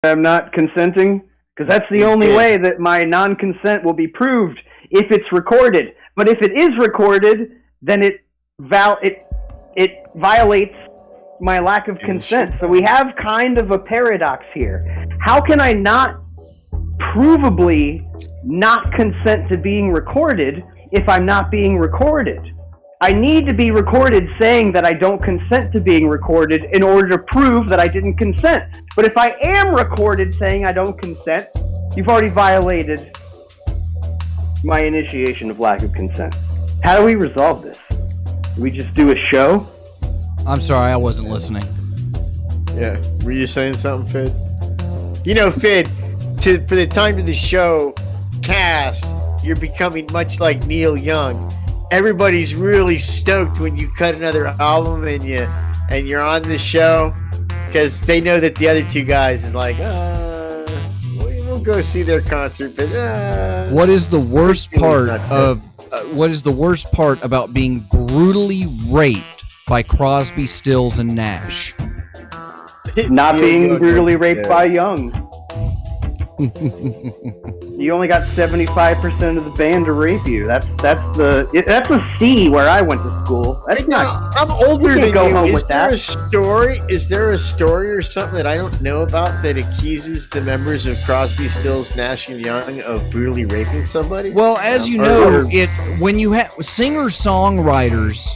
I'm not consenting? Because that's the only way that my non-consent will be proved if it's recorded. But if it is recorded, then it violates my lack of consent. So we have kind of a paradox here. How can I not provably not consent to being recorded if I'm not being recorded? I need to be recorded saying that I don't consent to being recorded in order to prove that I didn't consent. But if I am recorded saying I don't consent, you've already violated my initiation of lack of consent. How do we resolve this? Do we just do a show? I'm sorry, I wasn't listening. Yeah, were you saying something, Fid? You know, Fid, for the time of the show cast, you're becoming much like Neil Young. Everybody's really stoked when you cut another album and you're on the show because they know that the other two guys is like, we'll go see their concert. But what is the worst part about being brutally raped by Crosby, Stills, and Nash? Not being brutally raped by Young. You only got 75% of the band to rape you. That's a C where I went to school. That's not. I'm older than go you. home Is with there that. a story? Is there a story or something that I don't know about that accuses the members of Crosby, Stills, Nash and Young of brutally raping somebody? Well, as you know, when you have singer-songwriters,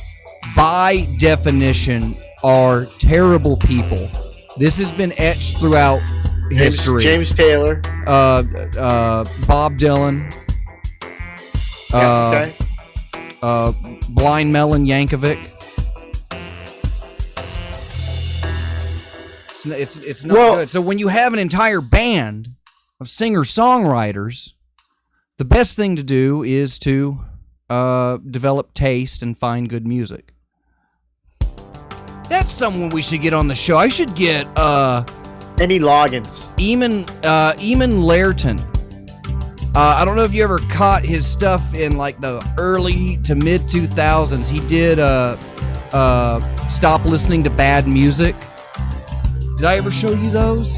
by definition, are terrible people. This has been etched throughout history. James Taylor, Bob Dylan, Blind Melon Yankovic. It's not good. So when you have an entire band of singer-songwriters, the best thing to do is to develop taste and find good music. That's someone we should get on the show. I should get Kenny Loggins, Eamon Lairton. I don't know if you ever caught his stuff in like the early to mid 2000s. He did Stop Listening to Bad Music. Did I ever show you those?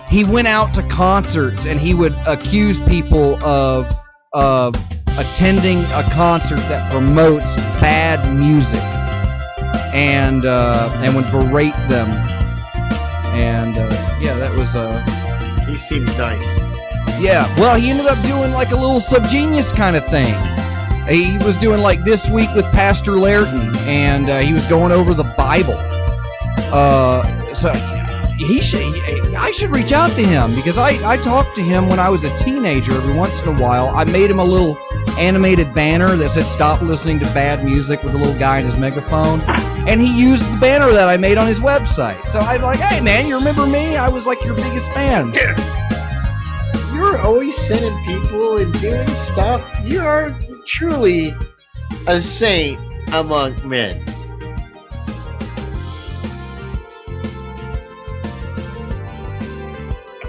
He went out to concerts and he would accuse people of attending a concert that promotes bad music and would berate them. And that was he seems nice. Yeah, well, he ended up doing like a little Subgenius kind of thing. He was doing like This Week with Pastor Lairton, and he was going over the Bible. So I should reach out to him because I talked to him when I was a teenager every once in a while. I made him a little animated banner that said "Stop listening to bad music" with a little guy in his megaphone, and he used the banner that I made on his website. So I was like, "Hey man, you remember me? I was like your biggest fan." You're always sending people and doing stuff. You are truly a saint among men.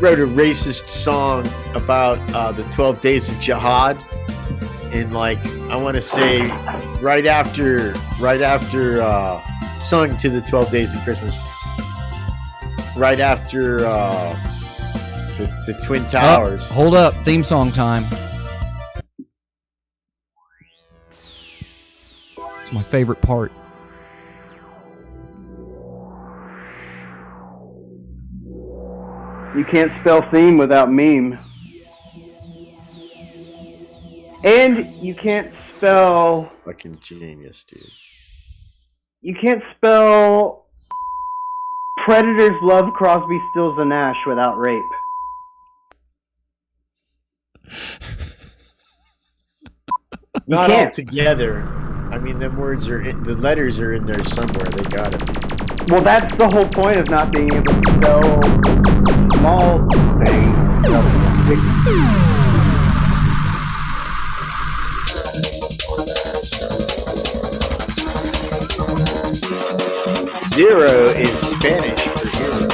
Wrote a racist song about the 12 Days of Jihad, and like I want to say right after sung to the 12 Days of Christmas, right after the Twin Towers. Hold up, theme song time. It's my favorite part. You can't spell theme without meme. And you can't spell... Fucking genius, dude. You can't spell Predators Love Crosby, Stills, and Nash without rape. Not all together. I mean, them words the letters are in there somewhere. They got it. Well, that's the whole point of not being able to spell small things. Zero is Spanish for hero.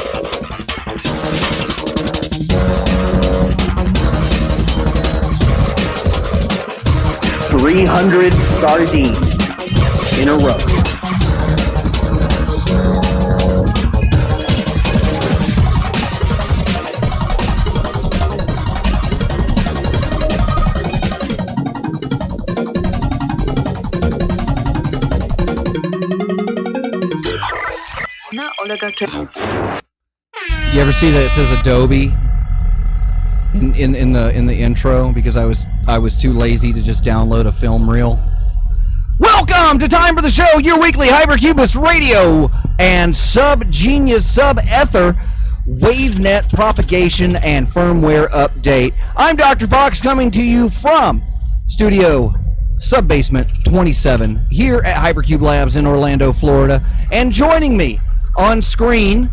$300 sardines in a row. You ever see that it says Adobe in the intro because I was too lazy to just download a film reel? Welcome to Time for the Show, your weekly Hypercubus radio and sub-genius sub-ether WaveNet propagation and firmware update. I'm Dr. Fox coming to you from Studio Sub-Basement 27 here at Hypercube Labs in Orlando, Florida. And joining me on screen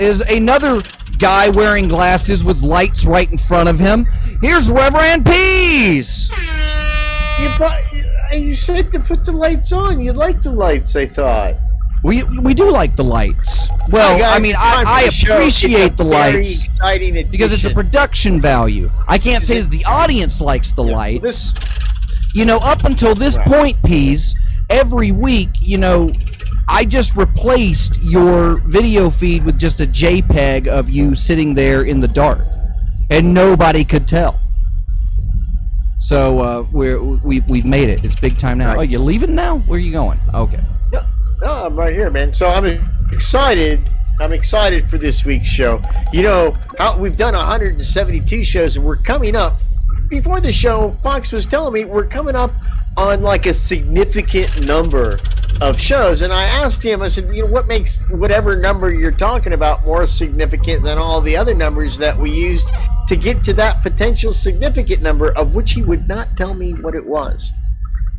is another guy wearing glasses with lights right in front of him. Here's Reverend Pease. You said to put the lights on. You like the lights, I thought. We do like the lights. Well, guys, I mean, I appreciate the lights because it's a production value. I can't say that the audience likes the lights. You know, up until this point, Pease, every week, you know, I just replaced your video feed with just a JPEG of you sitting there in the dark, and nobody could tell. So we've made it. It's big time now. Nice. Oh, you leaving now? Where are you going? Okay. No, I'm right here, man. So I'm excited. I'm excited for this week's show. You know, we've done 172 shows, and we're coming up. Before the show, Fox was telling me we're coming up on like a significant number of shows, and I asked him, I said, you know, what makes whatever number you're talking about more significant than all the other numbers that we used to get to that potential significant number, of which he would not tell me what it was.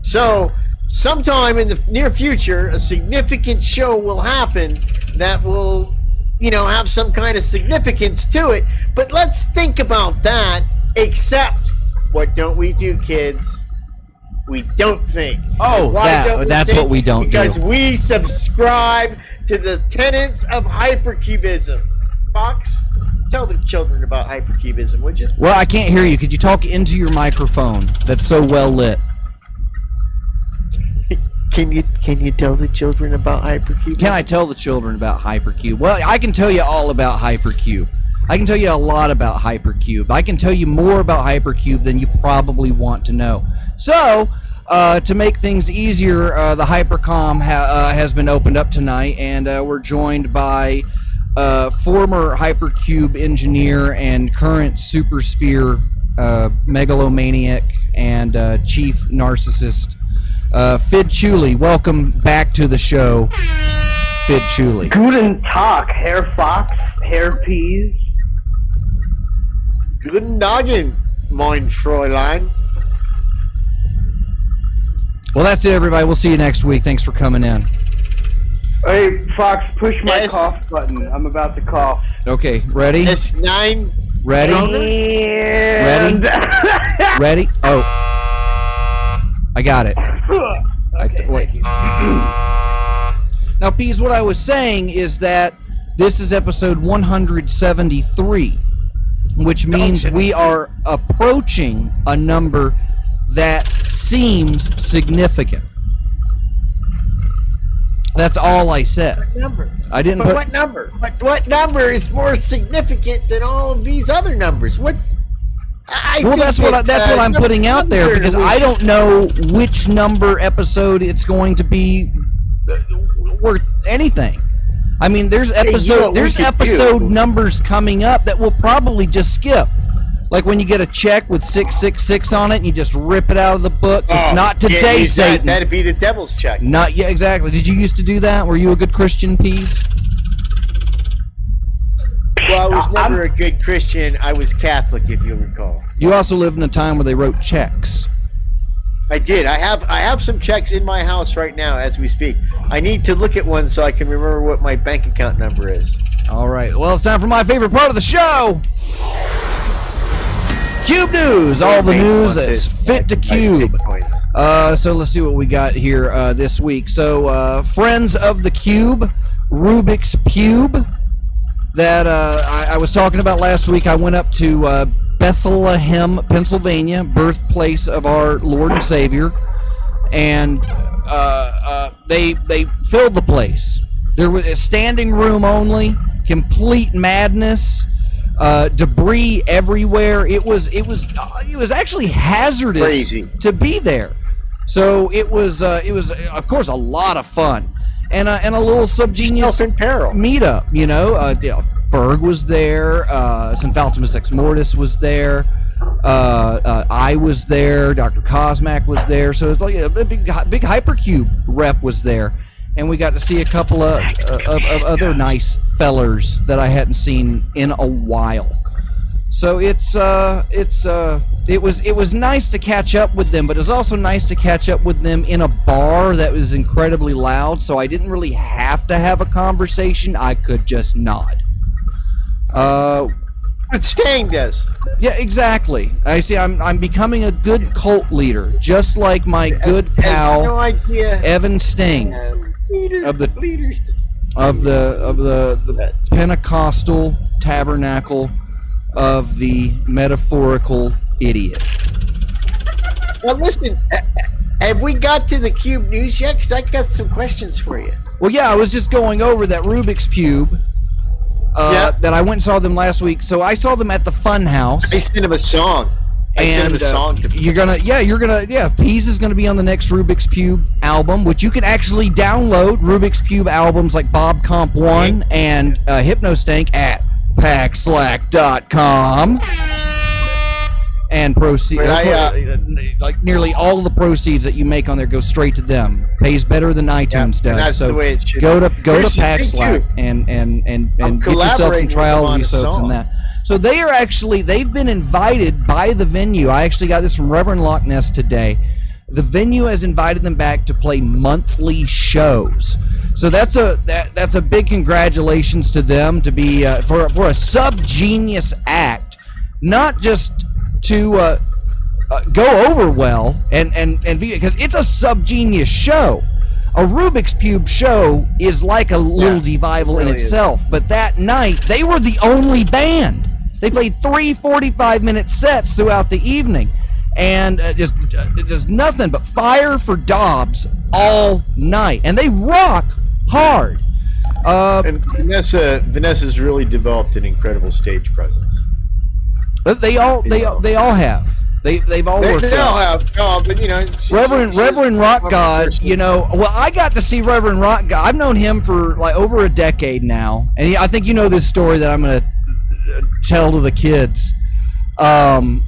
So sometime in the near future, a significant show will happen that will, you know, have some kind of significance to it. But let's think about that, except what don't we do, kids? We don't think. Oh, that's what we don't do. Because we subscribe to the tenets of hypercubism. Fox, tell the children about hypercubism, would you? Well, I can't hear you. Could you talk into your microphone that's so well lit? Can you tell the children about Hypercube? Can I tell the children about Hypercube? Well, I can tell you all about Hypercube. I can tell you a lot about Hypercube. I can tell you more about Hypercube than you probably want to know. So, to make things easier, the Hypercom has been opened up tonight, and we're joined by former Hypercube engineer and current Supersphere megalomaniac and chief narcissist, Fid Chuli. Welcome back to the show, Fid Chuli. Guten Tag, Herr Fox, Herr Pease. Guten Morgen, mein Fräulein. Well, that's it, everybody. We'll see you next week. Thanks for coming in. Hey, Fox, push my cough button. I'm about to cough. Okay, ready? S9. Ready? And... Ready? Ready? Oh. I got it. Okay, wait. Now, Pease, what I was saying is that this is episode 173, which means we are approaching a number that seems significant. That's all I said. What number? I didn't put... What number? What number is more significant than all of these other numbers? What... That's what I'm putting out there, because I don't know which number episode it's going to be worth anything. I mean, there's episode numbers coming up that we'll probably just skip. Like when you get a check with 666 on it and you just rip it out of the book. It's not today, Satan. That'd be the devil's check. Not yet, exactly. Did you used to do that? Were you a good Christian, Pease? Well, I was never a good Christian. I was Catholic, if you'll recall. You also lived in a time where they wrote checks. I did. I have some checks in my house right now as we speak. I need to look at one so I can remember what my bank account number is. All right. Well, it's time for my favorite part of the show. Cube News. All the news that's fit to Cube. So let's see what we got here this week. So, Friends of the Cube, Rubik's Cube, that I was talking about last week. I went up to Bethlehem, Pennsylvania, birthplace of our Lord and Savior, and they filled the place. There was a standing room only, complete madness, debris everywhere. It was actually hazardous to be there. So it was of course a lot of fun. and a little subgenius Yourself in peril. meetup. Ferg was there. Synfaltimus Ex Mortis was there. I was there. Dr. Cosmac was there. So it's like a big Hypercube rep was there, and we got to see a couple of other nice fellers that I hadn't seen in a while. So it was nice to catch up with them, but it was also nice to catch up with them in a bar that was incredibly loud. So I didn't really have to have a conversation. I could just nod. But Stang does. Yeah, exactly. I see. I'm becoming a good cult leader, just like my good pal no idea. Evan Sting of the Pentecostal Tabernacle of the Metaphorical Idiot. Now listen, have we got to the Cube News yet? Because I got some questions for you. Well, yeah, I was just going over that Rubik's Cube. That I went and saw them last week. So I saw them at the Fun House. I sent him a song. You're gonna Pease is gonna be on the next Rubik's Cube album, which you can actually download Rubik's Cube albums like Bob Comp 1 and Hypnostank at packslack.com. And proceed like nearly all of the proceeds that you make on there go straight to them. Pays better than iTunes does. That's so the way it should go to be. Packslack and get yourself some trial soaps and that. So they've been invited by the venue. I actually got this from Reverend Loch Ness today. The venue has invited them back to play monthly shows. So that's a big congratulations to them to be for a sub-genius act, not just to go over well and be, because it's a sub-genius show. A Rubik's Cube show is like a little Devival in itself, but that night they were the only band. They played 3 45-minute sets throughout the evening, and just nothing but fire for Dobbs all night, and they rock hard. And Vanessa's really developed an incredible stage presence. They all have. They've all worked out. They all have. No, but Reverend Rock God, well, I got to see Reverend Rock God. I've known him for like over a decade now, and I think you know this story that I'm going to tell to the kids. Reverend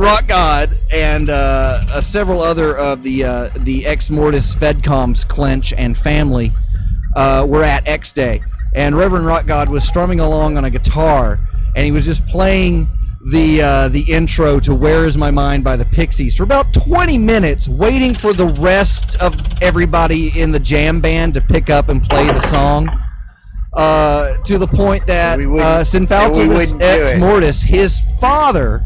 Rock God and several other of the Ex Mortis Fedcoms Clench and family were at X Day, and Reverend Rock God was strumming along on a guitar, and he was just playing the intro to Where Is My Mind by the Pixies for about 20 minutes, waiting for the rest of everybody in the jam band to pick up and play the song, to the point that Synfaltimus Ex Mortis, his father,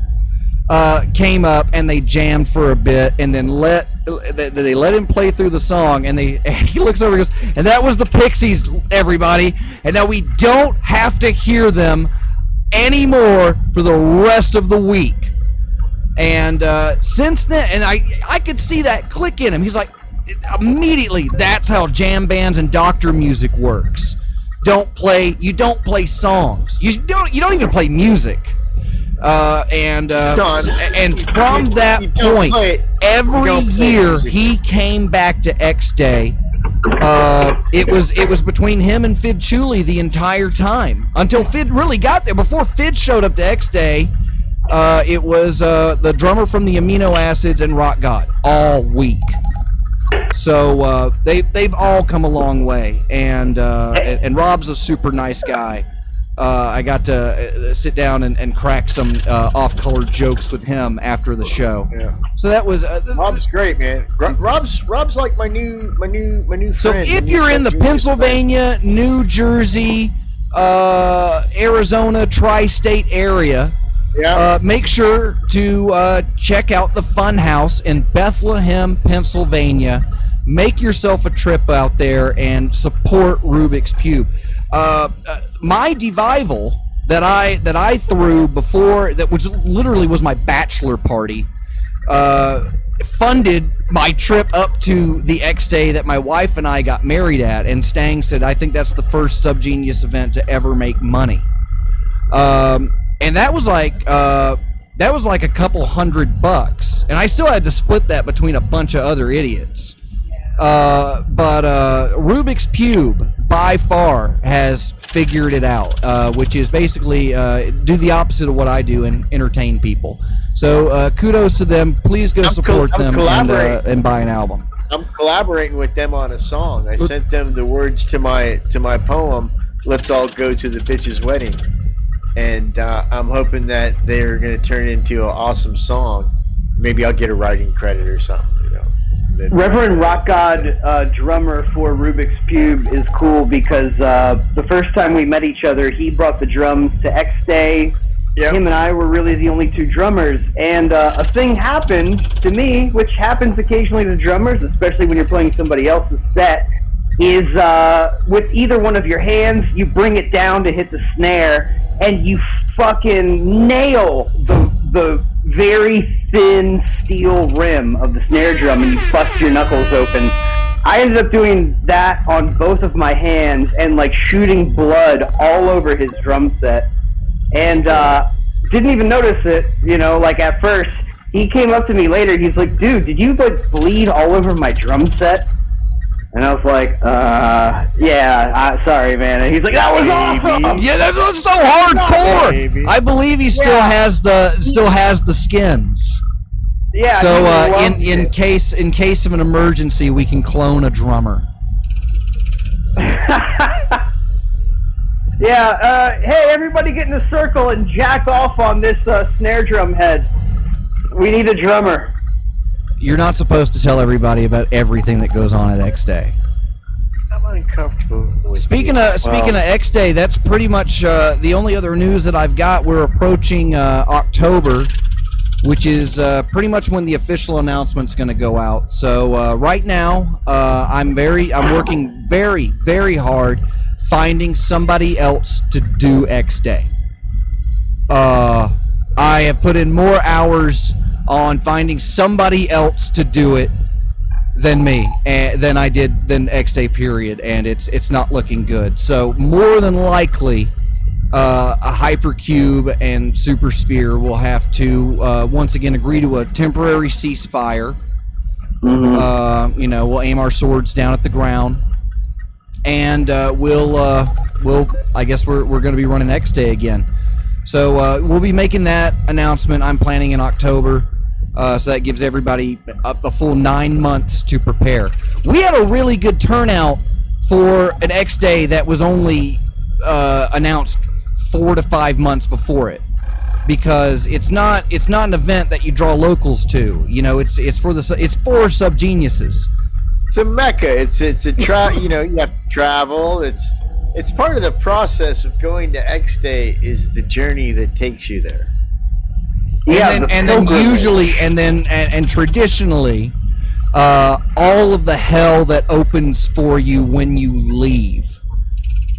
came up and they jammed for a bit, and then they let him play through the song, and he looks over and goes, and that was the Pixies, everybody, and now we don't have to hear them anymore for the rest of the week. And since then, and I could see that click in him. He's like, immediately, that's how jam bands and doctor music works. You don't play songs. You don't even play music. And from that point, every year he came back to X Day. It was between him and Fid Chuli the entire time until Fid really got there. Before Fid showed up to X Day, it was the drummer from the Amino Acids and Rock God all week. So they've all come a long way, and Rob's a super nice guy. I got to sit down and crack some off-color jokes with him after the show. Yeah. So that was Rob's great, man. Rob's like my new friend. So if you're in the Pennsylvania, New Jersey, Arizona tri-state area, make sure to check out the Fun House in Bethlehem, Pennsylvania. Make yourself a trip out there and support Rubik's Cube. My Devival that I threw before, which literally was my bachelor party, funded my trip up to the X Day that my wife and I got married at. And Stang said, I think that's the first Subgenius event to ever make money. And that was like a couple $100, and I still had to split that between a bunch of other idiots. But Rubik's Cube by far has figured it out, which is basically do the opposite of what I do and entertain people. So kudos to them. Please go support them and buy an album. I'm collaborating with them on a song. I sent them the words to my poem, "Let's All Go to the Bitch's Wedding," and I'm hoping that they're going to turn it into an awesome song. Maybe I'll get a writing credit or something, you know. Reverend Rock God, drummer for Rubik's Cube, is cool because the first time we met each other, he brought the drums to X Day. Yep. Him and I were really the only two drummers, and a thing happened to me, which happens occasionally to drummers, especially when you're playing somebody else's set, is with either one of your hands, you bring it down to hit the snare, and you fucking nail the very thin steel rim of the snare drum, and you bust your knuckles open. I ended up doing that on both of my hands and like shooting blood all over his drum set. And didn't even notice it, you know, like at first. He came up to me later, he's like, dude, did you like bleed all over my drum set? And I was like, yeah, sorry, man. And he's like, that was awesome. Yeah, that's so hardcore. I believe he still has the skins. Yeah. So in case of an emergency, we can clone a drummer. Yeah. Hey, everybody, get in a circle and jack off on this snare drum head. We need a drummer. You're not supposed to tell everybody about everything that goes on at X Day. I'm uncomfortable. Speaking of X Day, that's pretty much the only other news that I've got. We're approaching October, which is pretty much when the official announcement's going to go out. So right now, I'm working very, very hard finding somebody else to do X Day. I have put in more hours on finding somebody else to do it than me, than X Day period, and it's not looking good. So more than likely, a Hypercube and Super Sphere will have to once again agree to a temporary ceasefire. Mm-hmm. We'll aim our swords down at the ground, and we'll I guess we're going to be running X Day again. So we'll be making that announcement. I'm planning in October. So that gives everybody a full 9 months to prepare. We had a really good turnout for an X Day that was only announced 4 to 5 months before it, because it's not an event that you draw locals to. You know, it's for subgeniuses. It's a mecca. It's a you have to travel. It's part of the process of going to X Day is the journey that takes you there. And then usually, and traditionally, all of the hell that opens for you when you leave,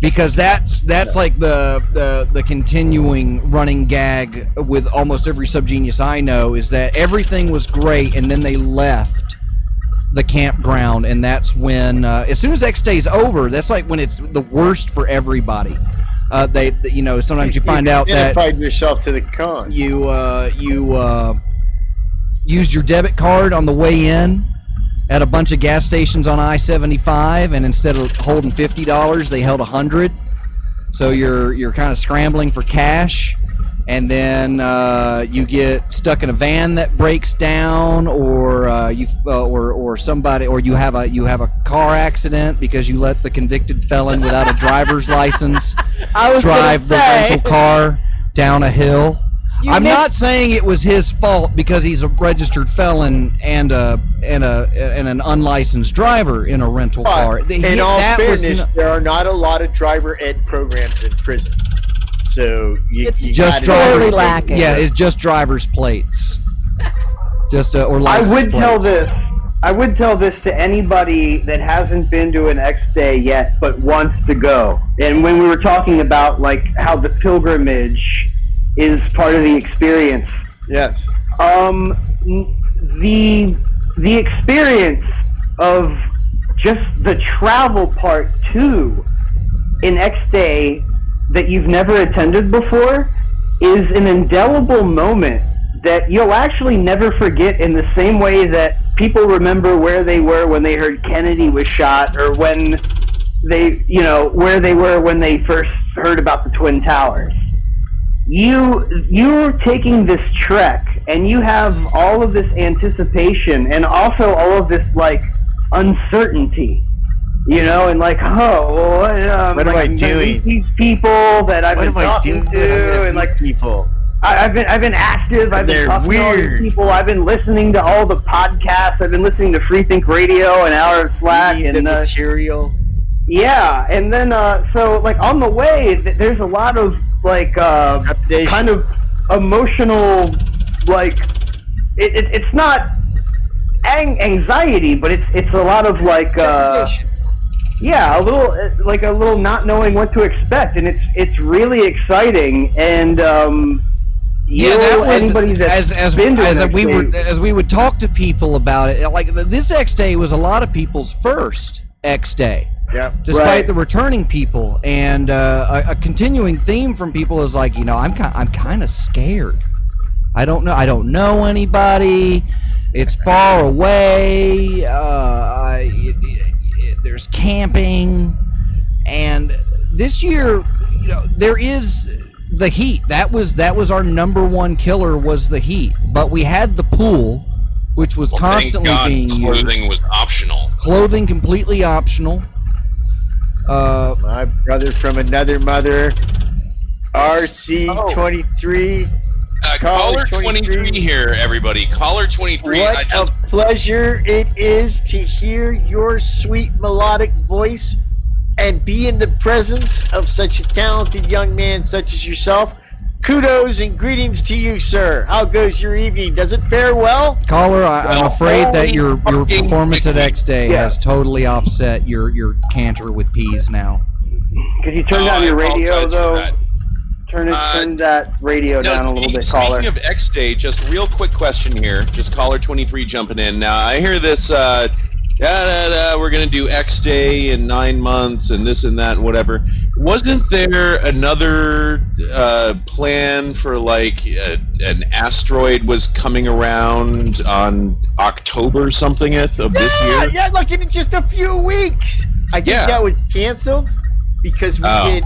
because that's like the continuing running gag with almost every subgenius I know, is that everything was great and then they left the campground, and that's when as soon as X Day's over, that's like when it's the worst for everybody. Sometimes you find out that identified yourself to the con. You used your debit card on the way in at a bunch of gas stations on I-75, and instead of holding $50, they held $100. So you're kind of scrambling for cash, and then you get stuck in a van that breaks down, or you have a car accident because you let the convicted felon without a driver's license drive the rental car down a hill. I'm not saying it was his fault, because he's a registered felon and an unlicensed driver in a rental car. In all fairness, there are not a lot of driver ed programs in prison. So it's just sorely lacking. Yeah, it's just driver's plates. Or license plates. I would tell this to anybody that hasn't been to an X Day yet but wants to go. And when we were talking about like how the pilgrimage is part of the experience. Yes. The experience of just the travel part too in X Day that you've never attended before is an indelible moment that you'll actually never forget, in the same way that people remember where they were when they heard Kennedy was shot, or when they, where they were when they first heard about the Twin Towers. You're taking this trek, and you have all of this anticipation, and also all of this like uncertainty, and like, what am I doing? These people that I've been talking to, and like people. I've been active. I've been talking to all these people. I've been listening to all the podcasts. I've been listening to Free Think Radio and Hour of Slack and the material. Yeah, and then so like on the way, there's a lot of like kind of emotional, like it's not anxiety, but it's a lot of like a little not knowing what to expect, and it's really exciting. And anybody that's been to as we would talk to people about it, like this X Day was a lot of people's first X Day. Yeah. Despite the returning people, and a continuing theme from people is like, I'm kind of scared. I don't know anybody. It's far away. There's camping, and this year, there is the heat. That was our number one killer, was the heat. But we had the pool, which was constantly being used. Clothing was optional. Clothing completely optional. My brother from another mother, RC23. Caller 23 here, everybody. Caller 23. What a pleasure it is to hear your sweet melodic voice and be in the presence of such a talented young man such as yourself. Kudos and greetings to you, sir. How goes your evening? Does it fare well? Caller, I'm afraid that your performance at X Day has totally offset your canter with peas now. Could you turn down your radio, though? Turn that radio down a little bit, caller. Speaking of X Day, just real quick question here. Just caller 23 jumping in. Now, I hear this, we're going to do X Day in 9 months and this and that and whatever. Wasn't there another plan for like an asteroid was coming around on October something of this year? Yeah, like in just a few weeks. I think that was canceled because we did.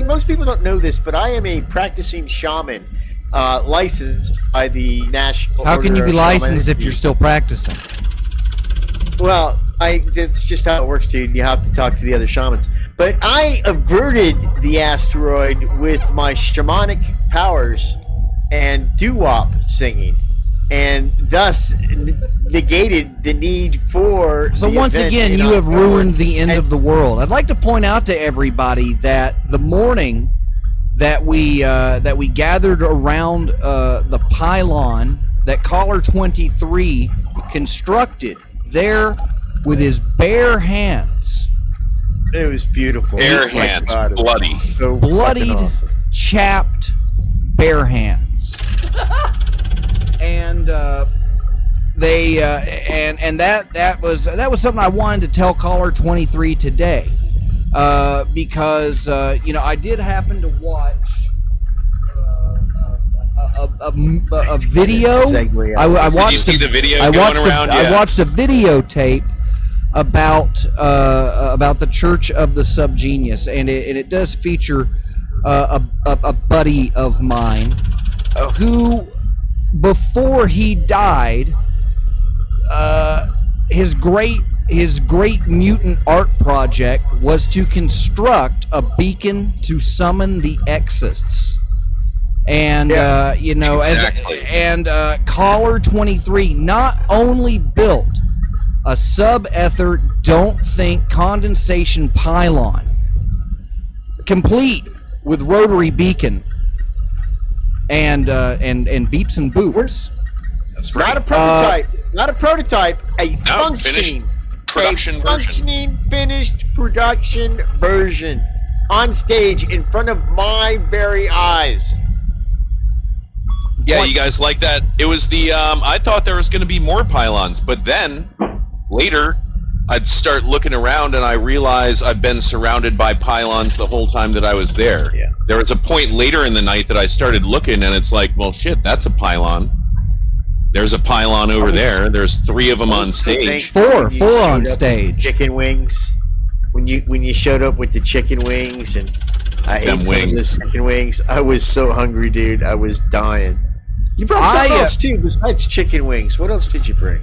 Most people don't know this, but I am a practicing shaman, licensed by the National. How can you be licensed if you're still practicing? Well, it's just how it works, dude. You have to talk to the other shamans. But I averted the asteroid with my shamanic powers and doo-wop singing, and thus negated the need for. So once again, you have ruined the end of the world. I'd like to point out to everybody that the morning that we gathered around the pylon that caller 23 constructed there with his bare hands. It was beautiful. Bare hands, bloody. So bloodied, awesome. chapped, bare hands. And that was something I wanted to tell caller 23 today, because I did happen to watch a video. I watched. Did you see the video I going around? I watched a videotape about the Church of the Subgenius, and it does feature a buddy of mine who, before he died, his great mutant art project was to construct a beacon to summon the Exists. And exactly. Caller 23 not only built a sub-ether don't think condensation pylon, complete with rotary beacon and beeps and boops. That's right. Not a prototype. A functioning finished production version on stage in front of my very eyes. Yeah, you guys like that? It was the, I thought there was going to be more pylons, but then, later, I'd start looking around and I realize I've been surrounded by pylons the whole time that I was there. Yeah. There was a point later in the night that I started looking and it's like, well, shit, that's a pylon. There's a pylon over there. There's 3 of them on stage. Four on stage. Chicken wings. When you showed up with the chicken wings, and I ate some of those chicken wings, I was so hungry, dude. I was dying. You brought something else too besides chicken wings. What else did you bring?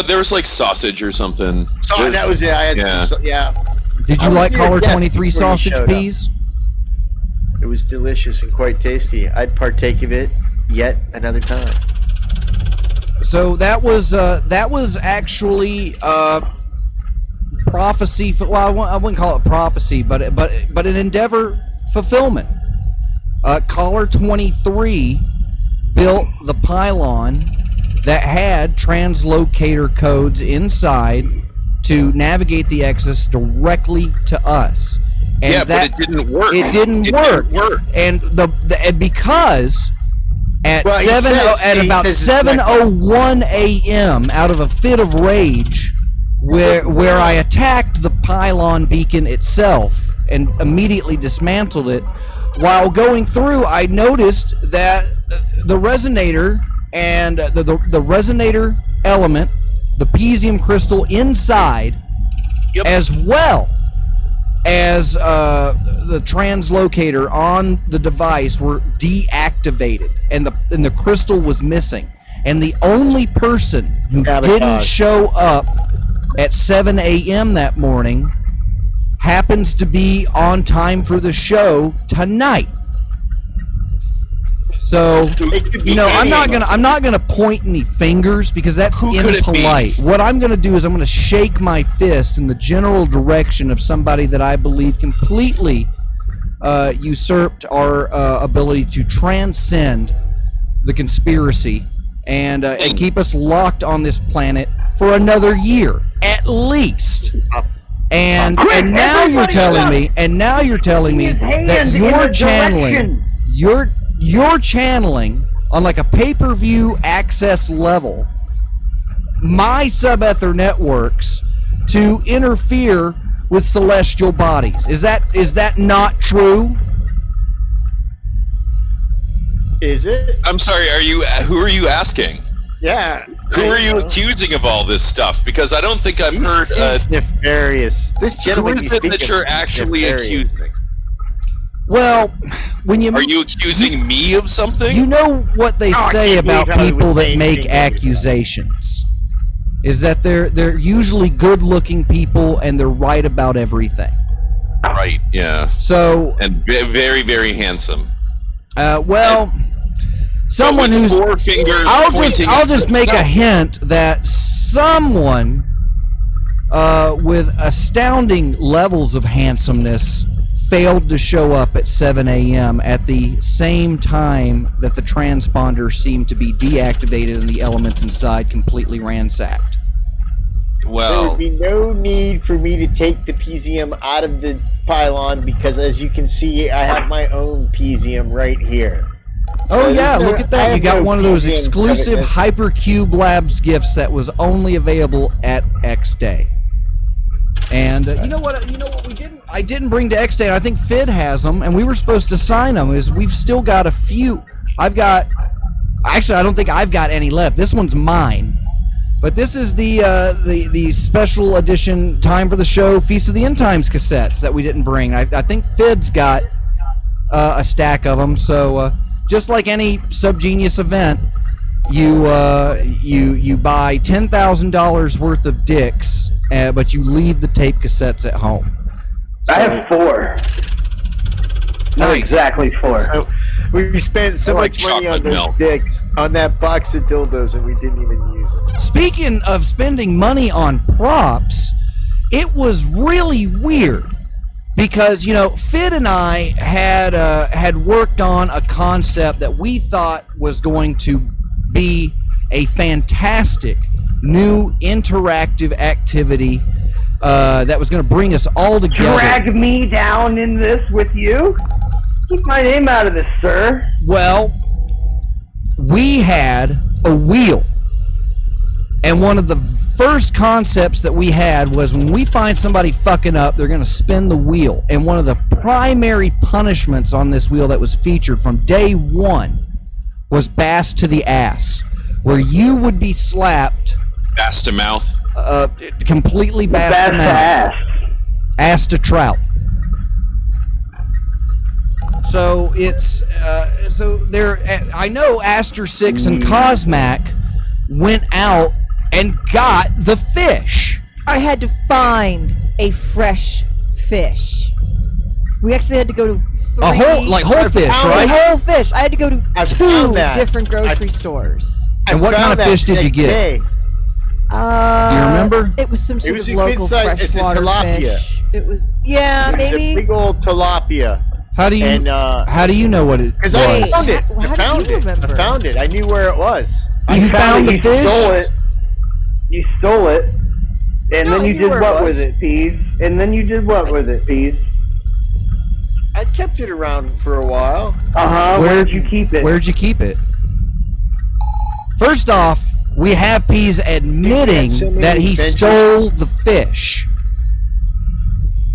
There was like sausage or something. That was it. I had some. Yeah. Did you like Caller 23 sausage peas? It was delicious and quite tasty. I'd partake of it yet another time. So that was actually prophecy. Well, I wouldn't call it prophecy, but an endeavor fulfillment. Caller 23 built the pylon that had translocator codes inside to navigate the Exodus directly to us. And but it didn't work. It didn't work. And because at about 7:01 a.m. out of a fit of rage, where I attacked the pylon beacon itself and immediately dismantled it, while going through, I noticed that the resonator and the resonator element, the pesium crystal inside, as well as the translocator on the device were deactivated, and the crystal was missing. And the only person who didn't show up at 7 a.m. that morning happens to be on time for the show tonight. So, I'm not gonna point any fingers because that's impolite. What I'm gonna do is I'm gonna shake my fist in the general direction of somebody that I believe completely usurped our ability to transcend the conspiracy and keep us locked on this planet for another year at least. And now you're telling me that you're channeling on like a pay-per-view access level my sub-ether networks to interfere with celestial bodies. Is that not true? Is it? I'm sorry, who are you asking? Yeah. Who are you accusing of all this stuff? Because I don't think I've heard. It's nefarious. This gentleman. Who is it that you're actually accusing? Well, are you accusing me of something? You know what they say about people that make accusations is that they're usually good-looking people and they're right about everything. Right. Yeah. So and very, very handsome. Someone who's 4 fingers. I'll just make a hint that someone with astounding levels of handsomeness failed to show up at 7 a.m. at the same time that the transponder seemed to be deactivated and the elements inside completely ransacked. Well, there would be no need for me to take the PZM out of the pylon because, as you can see, I have my own PZM right here. Oh yeah, look at that. You got one of those exclusive Hypercube Labs gifts that was only available at X Day. And you know what I didn't bring to X Day, and I think Fid has them, and we were supposed to sign them, is we've still got a few. I don't think I've got any left. This one's mine. But this is the special edition Time for the Show Feast of the End Times cassettes that we didn't bring. I think Fid's got a stack of them, so just like any Subgenius event, you buy $10,000 worth of dicks, but you leave the tape cassettes at home. So, I have 4. No, exactly 4. So we spent so much money on those dicks, on that box of dildos, and we didn't even use them. Speaking of spending money on props, it was really weird. Because, Fid and I had worked on a concept that we thought was going to be a fantastic new interactive activity that was going to bring us all together. Drag me down in this with you? Keep my name out of this, sir. Well, we had a wheel. And one of the first concepts that we had was when we find somebody fucking up, they're going to spin the wheel. And one of the primary punishments on this wheel that was featured from day one was bass to the ass. where you would be slapped Ass to mouth. completely bass to Bass to mouth, ass. ass to trout. So it's so there. I know Aster 6 and Cosmac went out and got the fish. I had to find a fresh fish. We actually had to go to three. A whole fish, A right? whole fish. I had to go to I 2 found that. different grocery stores. And what kind of fish did you get? Do you remember? It was some sort was of a good local size- it's a freshwater tilapia. fish. It was, yeah, It was maybe. a big old tilapia. How do you And how do you know what it was? because I found it. How I do found you it. remember? I found it. I knew where it was. You found the You fish? stole it. You stole it. And No, then I you knew did where it what was. with it, Peas? And then you did what with it, Peas? I kept it around for a while. Uh-huh. Where'd you keep it? Where'd you keep it? First off, we have Peas admitting so many that he adventures. stole the fish.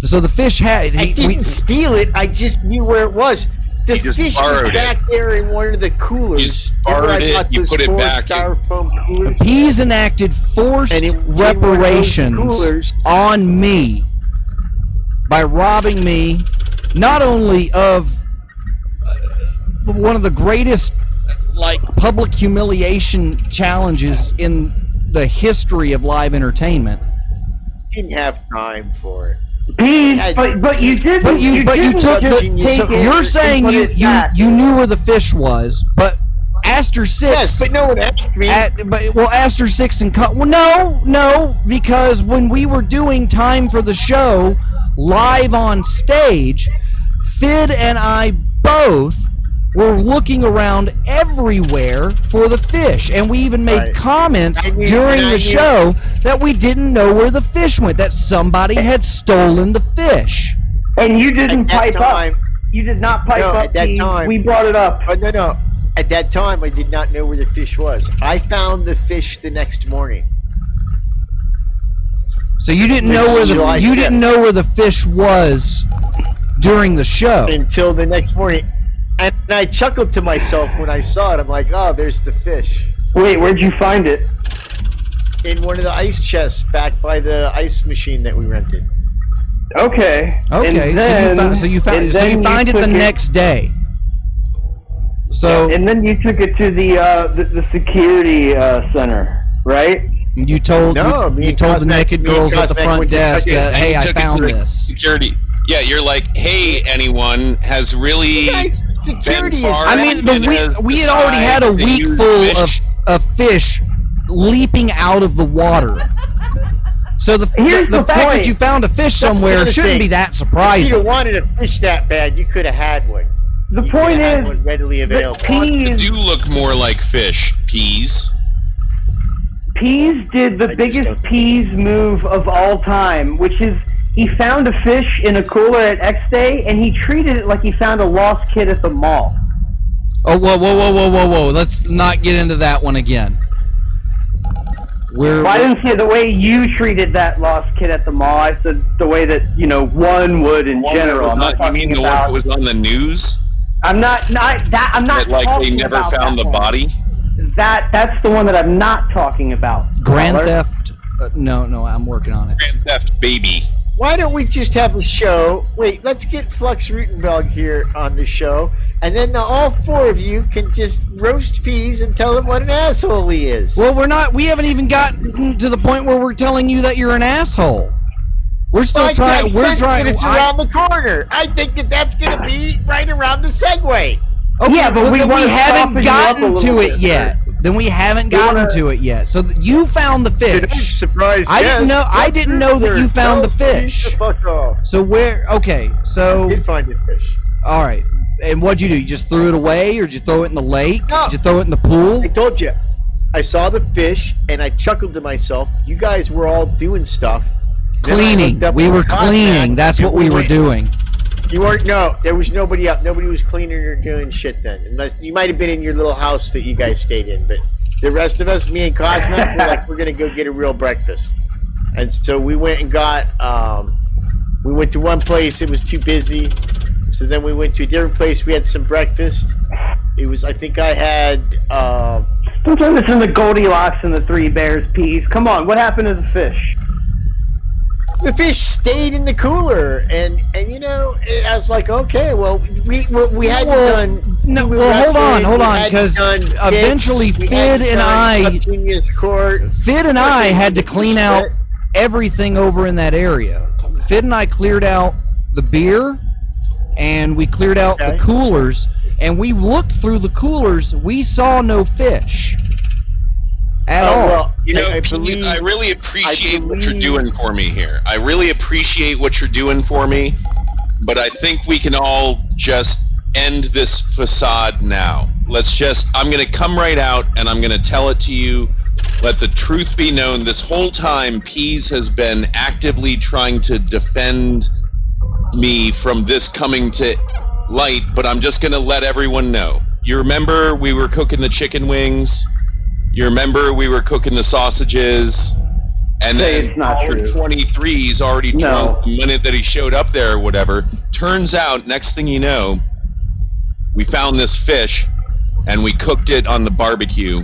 So the fish had. I didn't steal it. I just knew where it was. The You just fish was borrowed it. back there in one of the coolers. You just Remember borrowed I it, got you those put it 4 back in. styrofoam coolers. Peas enacted forced And it was in one of those reparations coolers. on me by robbing me not only of one of the greatest public humiliation challenges in the history of live entertainment. Didn't have time for it. Peas, I- but you didn't. But you didn't took just the, take so it you're and saying put you it back. you knew where the fish was, but Aster 6 Yes, but no one asked me. Aster 6 and no, because when we were doing time for the show live on stage, Fid and I both were looking around everywhere for the fish, and we even made Right. comments I knew- during and I the knew- show that we didn't know where the fish went, that somebody had stolen the fish. And you didn't At that pipe time- up. You did not pipe No, up. at that Peas. time- We brought it up. But no. At that time, I did not know where the fish was. I found the fish the next morning. So you didn't know where July you 5th. didn't know where the fish was during the show. Until the next morning. And I chuckled to myself when I saw it. I'm like, oh, there's the fish. Wait, where'd you find it? In one of the ice chests back by the ice machine that we rented. Okay. Okay, And then, so you found and so you then find it the took next day. So And then you took it to the security center, right? you told No, me you and told the Cosmac- naked me and girls at the Cosmac front went to- desk, okay, that, hey, You I took it found to the this. Security. Yeah, you're like, hey, anyone has really. You guys, security been is. far I mean, and has we had already had a decided to week use full fish. of fish leaping out of the water. So the Here's the fact that point. you found a fish somewhere the shouldn't thing. be that If you surprising. wanted a fish that bad, you could have had one. The You point coulda had is one readily that available. Peas Do look more like fish, peas. did the I just biggest don't- Peas move of all time, which is he found a fish in a cooler at X Day and he treated it like he found a lost kid at the mall. Oh, whoa! Let's not get into that one again. I didn't say the way you treated that lost kid at the mall. I said the way that one would in general. I'm not You mean talking the one about. that was on the news? I'm not that. I'm not That like they talking never about found that the one. body? That's the one that I'm not talking about. Grand caller. Theft. No, I'm working on it. Grand Theft Baby. Why don't we just have a show? Wait, let's get Flux Rutenberg here on the show, and then all 4 of you can just roast Peas and tell him what an asshole he is. Well, we haven't even gotten to the point where we're telling you that you're an asshole. We're still I trying. sense We're that trying. it's around the corner. I think that's going to be right around the segue. Okay, Yeah, but well, we then wanna haven't soften you up a gotten little to it bit yet. Then we haven't gotten to it yet. So you found the fish. Surprise! I didn't know- I didn't know that you found the fish. Fuck off. So where? Okay, so Did find a fish. all right. And what'd you do? You just threw it away, or did you throw it in the lake? No. Did you throw it in the pool? I told you. I saw the fish and I chuckled to myself. You guys were all doing stuff. Then I Cleaning. looked up We at were Cosmac, cleaning. That's and what we were went- doing. You weren't. No, there was nobody up. Nobody was cleaning or doing shit then. Unless you might have been in your little house that you guys stayed in. But the rest of us, me and Cosmac, were like, we're gonna go get a real breakfast. And so we went and got. We went to one place. It was too busy. So then we went to a different place. We had some breakfast. It was. I think I had Don't turn this into Goldilocks and the Three Bears peas. Come on, what happened to the fish? The fish stayed in the cooler, and you know, I was like, okay, well, we hadn't done. No, we well, wrestling, hold we on, hadn't because done bits, eventually we Fid hadn't and done I, Genius Court. Fid and I had to clean out everything over in that area. Fid and I cleared out the beer, and we cleared out the coolers, and we looked through the coolers. We saw no fish at all. Well, You know, I Pete, I really appreciate what you're believe- doing for me here. I really appreciate what you're doing for me, but I think we can all just end this facade now. I'm going to come right out and I'm going to tell it to you. Let the truth be known. This whole time, Pease has been actively trying to defend me from this coming to light, but I'm just going to let everyone know. You remember we were cooking the chicken wings? You remember we were cooking the sausages? And Say then it's not true. 23's already drunk the minute that he showed up there or whatever. Turns out, next thing you know, we found this fish and we cooked it on the barbecue.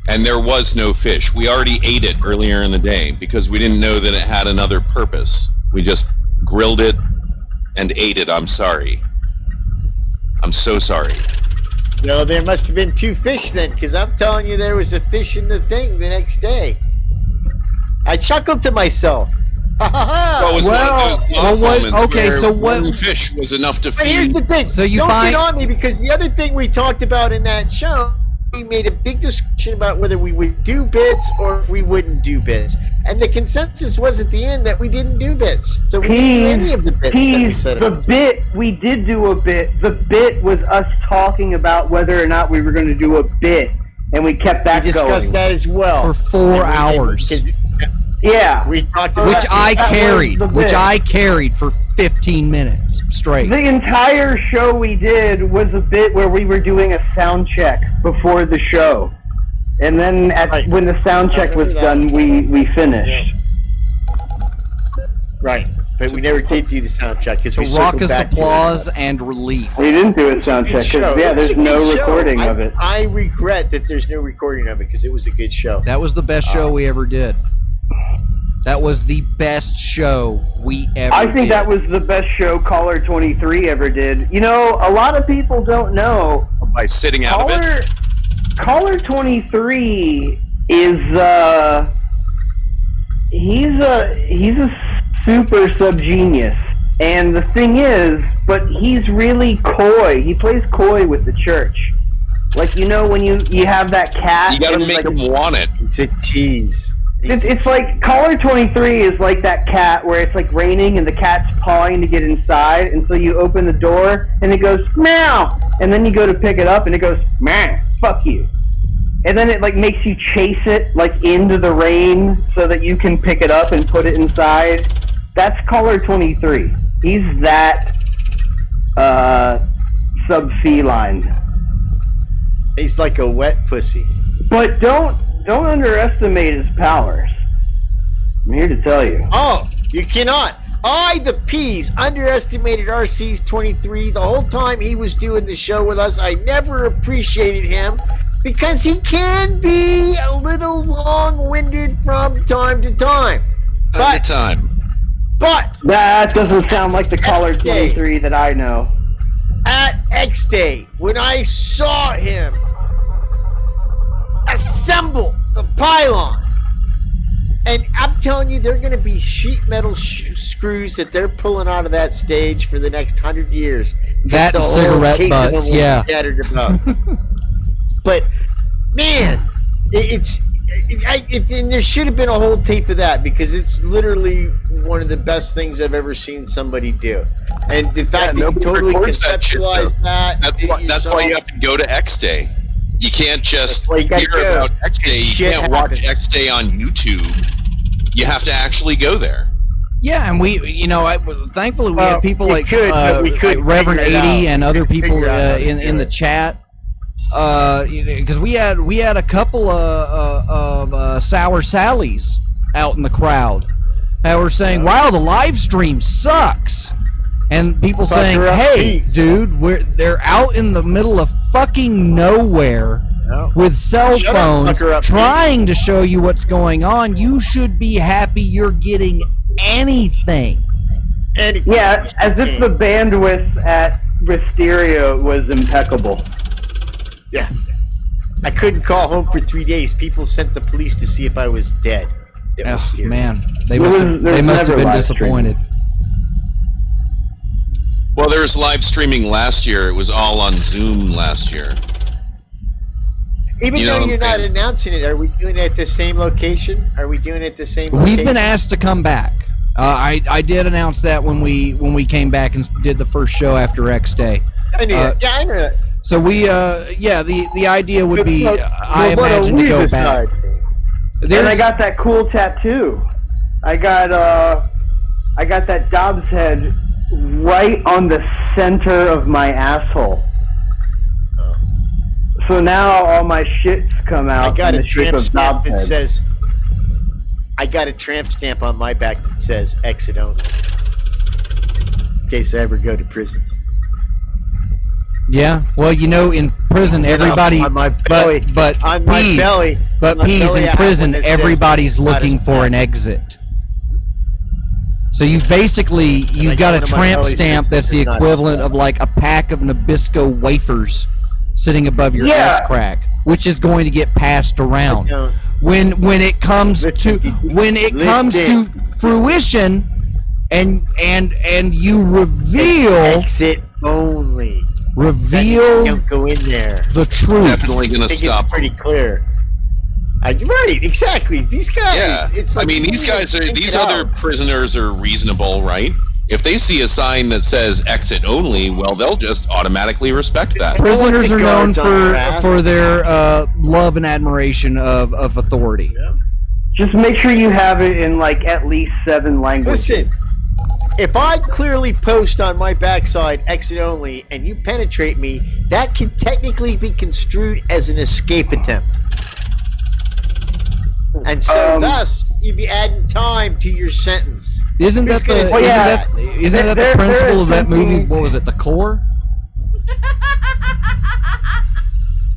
And there was no fish. We already ate it earlier in the day because we didn't know that it had another purpose. We just grilled it and ate it. I'm sorry. I'm so sorry. No, there must have been two fish then, because I'm telling you, there was a fish in the thing the next day. I chuckled to myself. Well, it was one of those well, what- moments okay, where so what- one fish was enough to But here's feed. the thing. So you don't find- get on me, because the other thing we talked about in that show, we made a big discussion about whether we would do bits or if we wouldn't do bits. And the consensus was at the end that we didn't do bits. So we didn't do any of the bits that we set the up. bit, we did do a bit. The bit was us talking about whether or not we were going to do a bit, and we kept We that discussed going. that as well. For 4 hours. Because Yeah. we talked about Which I that was carried, the which bit. I carried for 15 minutes straight. The entire show we did was a bit where we were doing a sound check before the show. And then Right. when the sound check was remember done, we finished. Right. But we never did do the sound check because we circled Raucous back to it. applause and relief. We didn't do a sound check Good show. because, yeah, It was there's a no good show. recording of it. I regret that there's no recording of it because it was a good show. That was the best show we ever did. That was the best show we ever I think did. that was the best show Caller 23 ever did. You know, a lot of people don't know. By sitting out of it. Caller 23 is he's a super sub genius, and the thing is, but he's really coy. He plays coy with the church. Like, you know, when you have that cat, You gotta and make like, him want it. It's a tease. it's like Caller 23 is like that cat where it's like raining and the cat's pawing to get inside, and so you open the door and it goes meow, and then you go to pick it up and it goes meow, fuck you, and then it like makes you chase it like into the rain so that you can pick it up and put it inside. That's Caller 23. He's that sub feline. He's like a wet pussy. But don't underestimate his powers. I'm here to tell you. Oh, you cannot. I, the Peas, underestimated RC's 23 the whole time he was doing the show with us. I never appreciated him because he can be a little long-winded from time to time. At the time. But That doesn't sound like the Caller Next day. 23 that I know. at X Day, when I saw him assemble the pylon, and I'm telling you, they're going to be sheet metal screws that they're pulling out of that stage for the next 100 years. 'Cause That the and whole cigarette case of them butts, was yeah. scattered about. But man, and there should have been a whole tape of that because it's literally one of the best things I've ever seen somebody do. And the fact that you nobody totally records that shit, though. conceptualized that. That's why you have to go to X Day. You can't just That's why you gotta hear go. about X Day. You Shit can't watch happens. X Day on YouTube. You have to actually go there. Yeah, and we, you know, thankfully we Well, had people we like, could, but we could like Reverend figure it 80 out. and other people Figure out how to in do the it. chat. Because we had a couple of Sour Sallies out in the crowd that were saying, "Wow, the live stream sucks," and people saying, her up, "Hey, Pete." dude, they're out in the middle of fucking nowhere." No. with cell Shut up, phones fucker up, trying to show you what's going on, you should be happy you're getting anything. Yeah, as if the bandwidth at Wisteria was impeccable. Yeah. I couldn't call home for 3 days. People sent the police to see if I was dead. It was Oh, scary. man, they There must was- have, there they was must have never been live disappointed. Well, there was live streaming last year. It was all on Zoom last year. Even You though know, you're not and- announcing it, are we doing it at the same location? Are we doing it at the same location? We've been asked to come back. I did announce that when we came back and did the first show after X Day. I knew that. Yeah, I knew that. So we the idea would be I But what do imagine we to go decide? back. And There's- I got that cool tattoo. I got that Dobbs head right on the center of my asshole. So now all my shits come I out got in a the shape tramp of stamp Dobbs that head. says. I got a tramp stamp on my back that says exit only. In case I ever go to prison. Yeah, well, in prison, everybody, on my belly. but On my P's, belly. but On my P's belly, I in have prison, one that says everybody's it's not looking as for bad. an exit. So you've got got a one of my tramp belly stamp says that's this the is not as equivalent bad. of like a pack of Nabisco wafers sitting above your Yeah. ass crack, which is going to get passed around. don't- When it comes Listen, to fruition, and you reveal Exit only. Don't go in there. the truth. Definitely going I to think stop. it's pretty clear. Right, exactly. These guys. Yeah, It's like, these guys are think these it other out. prisoners are reasonable, right? If they see a sign that says exit only, well, they'll just automatically respect that. Prisoners the are known guards on their ass. for their love and admiration of authority. Just make sure you have it in like at least 7 languages. Listen, if I clearly post on my backside exit only and you penetrate me, that can technically be construed as an escape attempt. And so thus, you'd be adding time to your sentence. Isn't that the Well, yeah. isn't that the They're principle of that movie? attempting- What was it? The Core?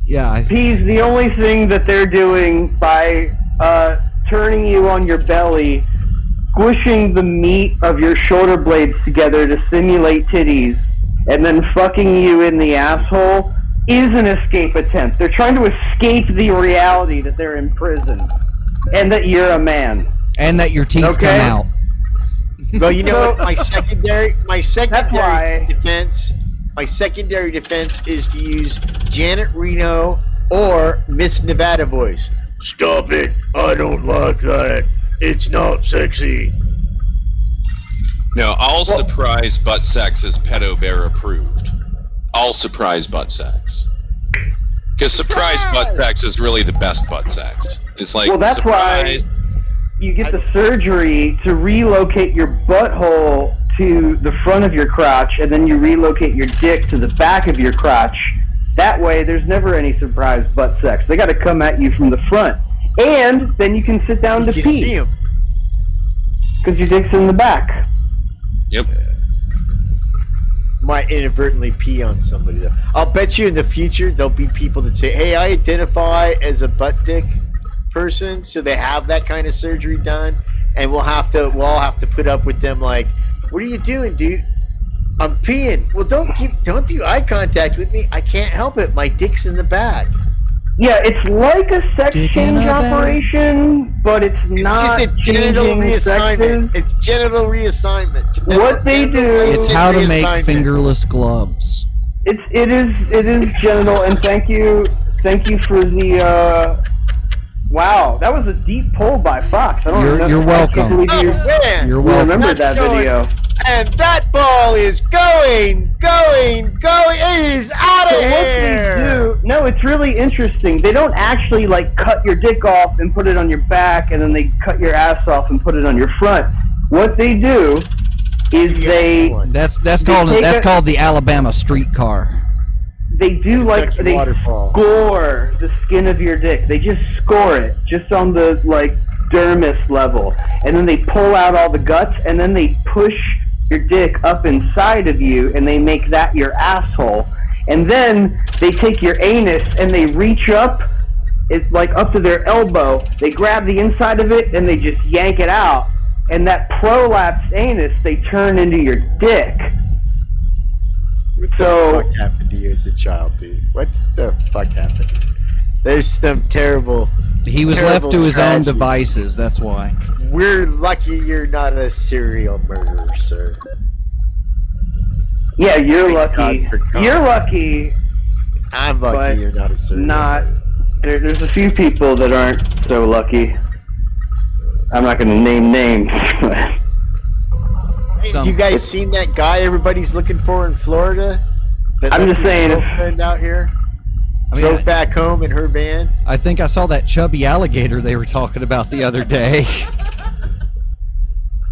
Yeah. P's the only thing that they're doing by turning you on your belly, squishing the meat of your shoulder blades together to simulate titties, and then fucking you in the asshole is an escape attempt. They're trying to escape the reality that they're in prison and that you're a man. And that your teeth Okay. come out. Well, you know what? My secondary why- defense is to use Janet Reno or Miss Nevada voice. Stop it! I don't like that. It's not sexy. No, all surprise butt sex is pedo bear approved. All surprise butt sex. Because surprise butt sex is really the best butt sex. It's like Well, that's surprise. why you get the surgery to relocate your butthole to the front of your crotch, and then you relocate your dick to the back of your crotch. That way, there's never any surprise butt sex. They got to come at you from the front. And then you can sit down to You can see pee, him. because your dick's in the back. Yep. Might inadvertently pee on somebody though. I'll bet you in the future there'll be people that say, "Hey, I identify as a butt dick person," so they have that kind of surgery done, and we'll all have to put up with them like, "What are you doing, dude?" "I'm peeing." "Well, don't do eye contact with me. I can't help it. My dick's in the back." Yeah, it's like a sex Dick in change a bag. operation, but it's It's not just a genital changing reassignment. sexes. It's genital reassignment. What they do- It's how to make reassignment. fingerless gloves. It is genital, and thank you for the wow, that was a deep pull by Fox. I don't You're- know. you're I welcome. can't believe Oh you man! You're you welcome. remembered that That's going- video. And that ball is going. It is out of So what here. they do, no, it's really interesting. They don't actually like cut your dick off and put it on your back, and then they cut your ass off and put it on your front. What they do is they That's take called the Alabama streetcar. do like Kentucky they waterfall. score the skin of your dick. They just score it just on the like dermis level, and then they pull out all the guts, and then they push your dick up inside of you, and they make that your asshole. and then they take your anus and they reach up, it's like up to their elbow, they grab the inside of it and they just yank it out, and that prolapsed anus they turn into your dick. What So- the fuck happened to you as a child, dude? What the fuck happened? There's some terrible... He was terrible left to his own tragedy. devices. That's why. We're lucky you're not a serial murderer, sir. Yeah, you're Thank lucky. God for God. You're lucky. I'm But lucky you're not a serial Not. murderer. There's a few people that aren't so lucky. I'm not going to name names. But Hey, Some- you guys seen that guy everybody's looking for in Florida? That I'm left just his saying if- girlfriend out here? I mean, Drove back home in her van? I think I saw that chubby alligator they were talking about the other day.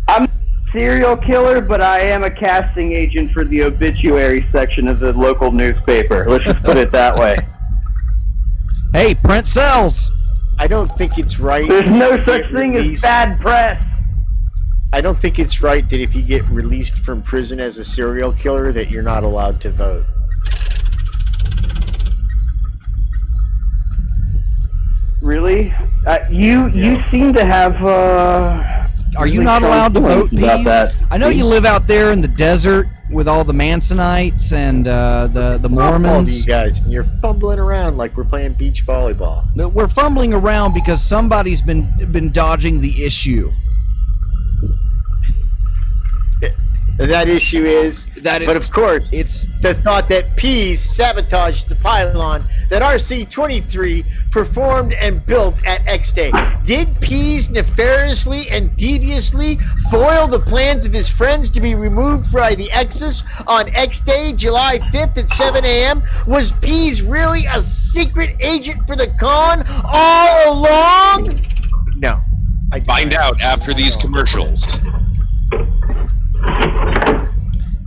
I'm not a serial killer, but I am a casting agent for the obituary section of the local newspaper. Let's just put it that way. Hey, print sells. I don't think it's right. There's no to such get thing as released. bad press. I don't think it's right that if you get released from prison as a serial killer that you're not allowed to vote. Really? You seem to have. Are you really not strong allowed to vote, feelings about Peas? that. I know you live out there in the desert with all the Mansonites and the All of Mormons. you guys, and you're fumbling around like we're playing beach volleyball. But we're fumbling around because somebody's been dodging the issue. And that issue is, That is, but of course, it's the thought that Pease sabotaged the pylon that RC-23 performed and built at X Day. Did Pease nefariously and deviously foil the plans of his friends to be removed by the Exus on X Day, July 5th at 7 a.m.? Was Pease really a secret agent for the con all along? No. I Find out after these commercials.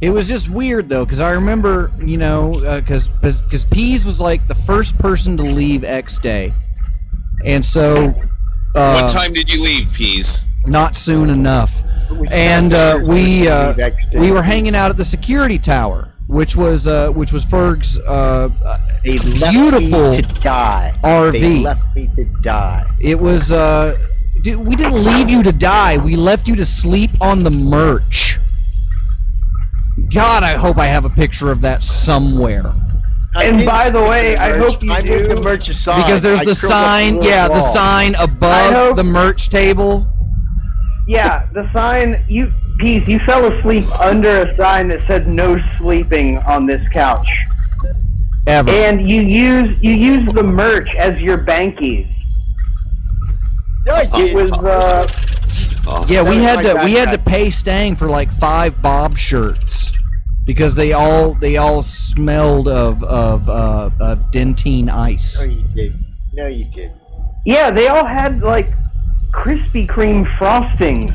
It was just weird though, because I remember, you know, because Pease was like the first person to leave X Day, and so What time did you leave, Peas? not soon enough, and we were hanging out at the security tower, which was Ferg's They left beautiful me to die. RV. They left me to die. It was dude, we didn't leave you to die. We left you to sleep on the merch. God, I hope I have a picture of that somewhere. I And did by the sleep way, in the I merch. hope you I moved do. the merch aside. Because there's I the curled up sign, the yeah, the wall. sign I above hope- the merch table. Yeah, the sign. You fell asleep under a sign that said "No sleeping on this couch," Ever. and you use the merch as your bankies. No, I It didn't. was Oh, Yeah, we Sounds had like to that guy. pay Stang for like 5 Bob shirts because they all smelled of dentine No, ice. you did. No, you did. yeah. They all had like Krispy Kreme frosting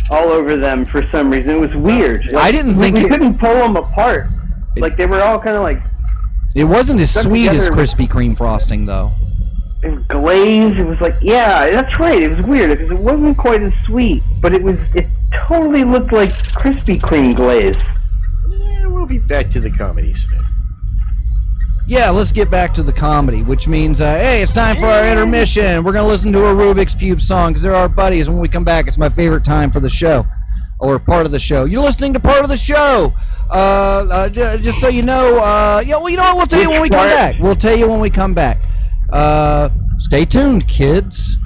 all over them for some reason. It was weird. I didn't think we it- couldn't pull them apart. Like they were all kind of like It wasn't as Stuck sweet as together. Krispy Kreme frosting though. it was glazed. It was like, yeah, that's right. It was weird because it wasn't quite as sweet, but it totally looked like Krispy Kreme glaze. Yeah, we'll be back to the comedy soon. Yeah, let's get back to the comedy, which means, hey, it's time for our intermission. We're going to listen to a Rubik's Cube song because they're our buddies. When we come back, it's my favorite time for the show, or part of the show. You're listening to part of the show. Just so you know, yeah, well, you know what? We'll tell you when we come back. We'll tell you when we come back. Stay tuned, kids.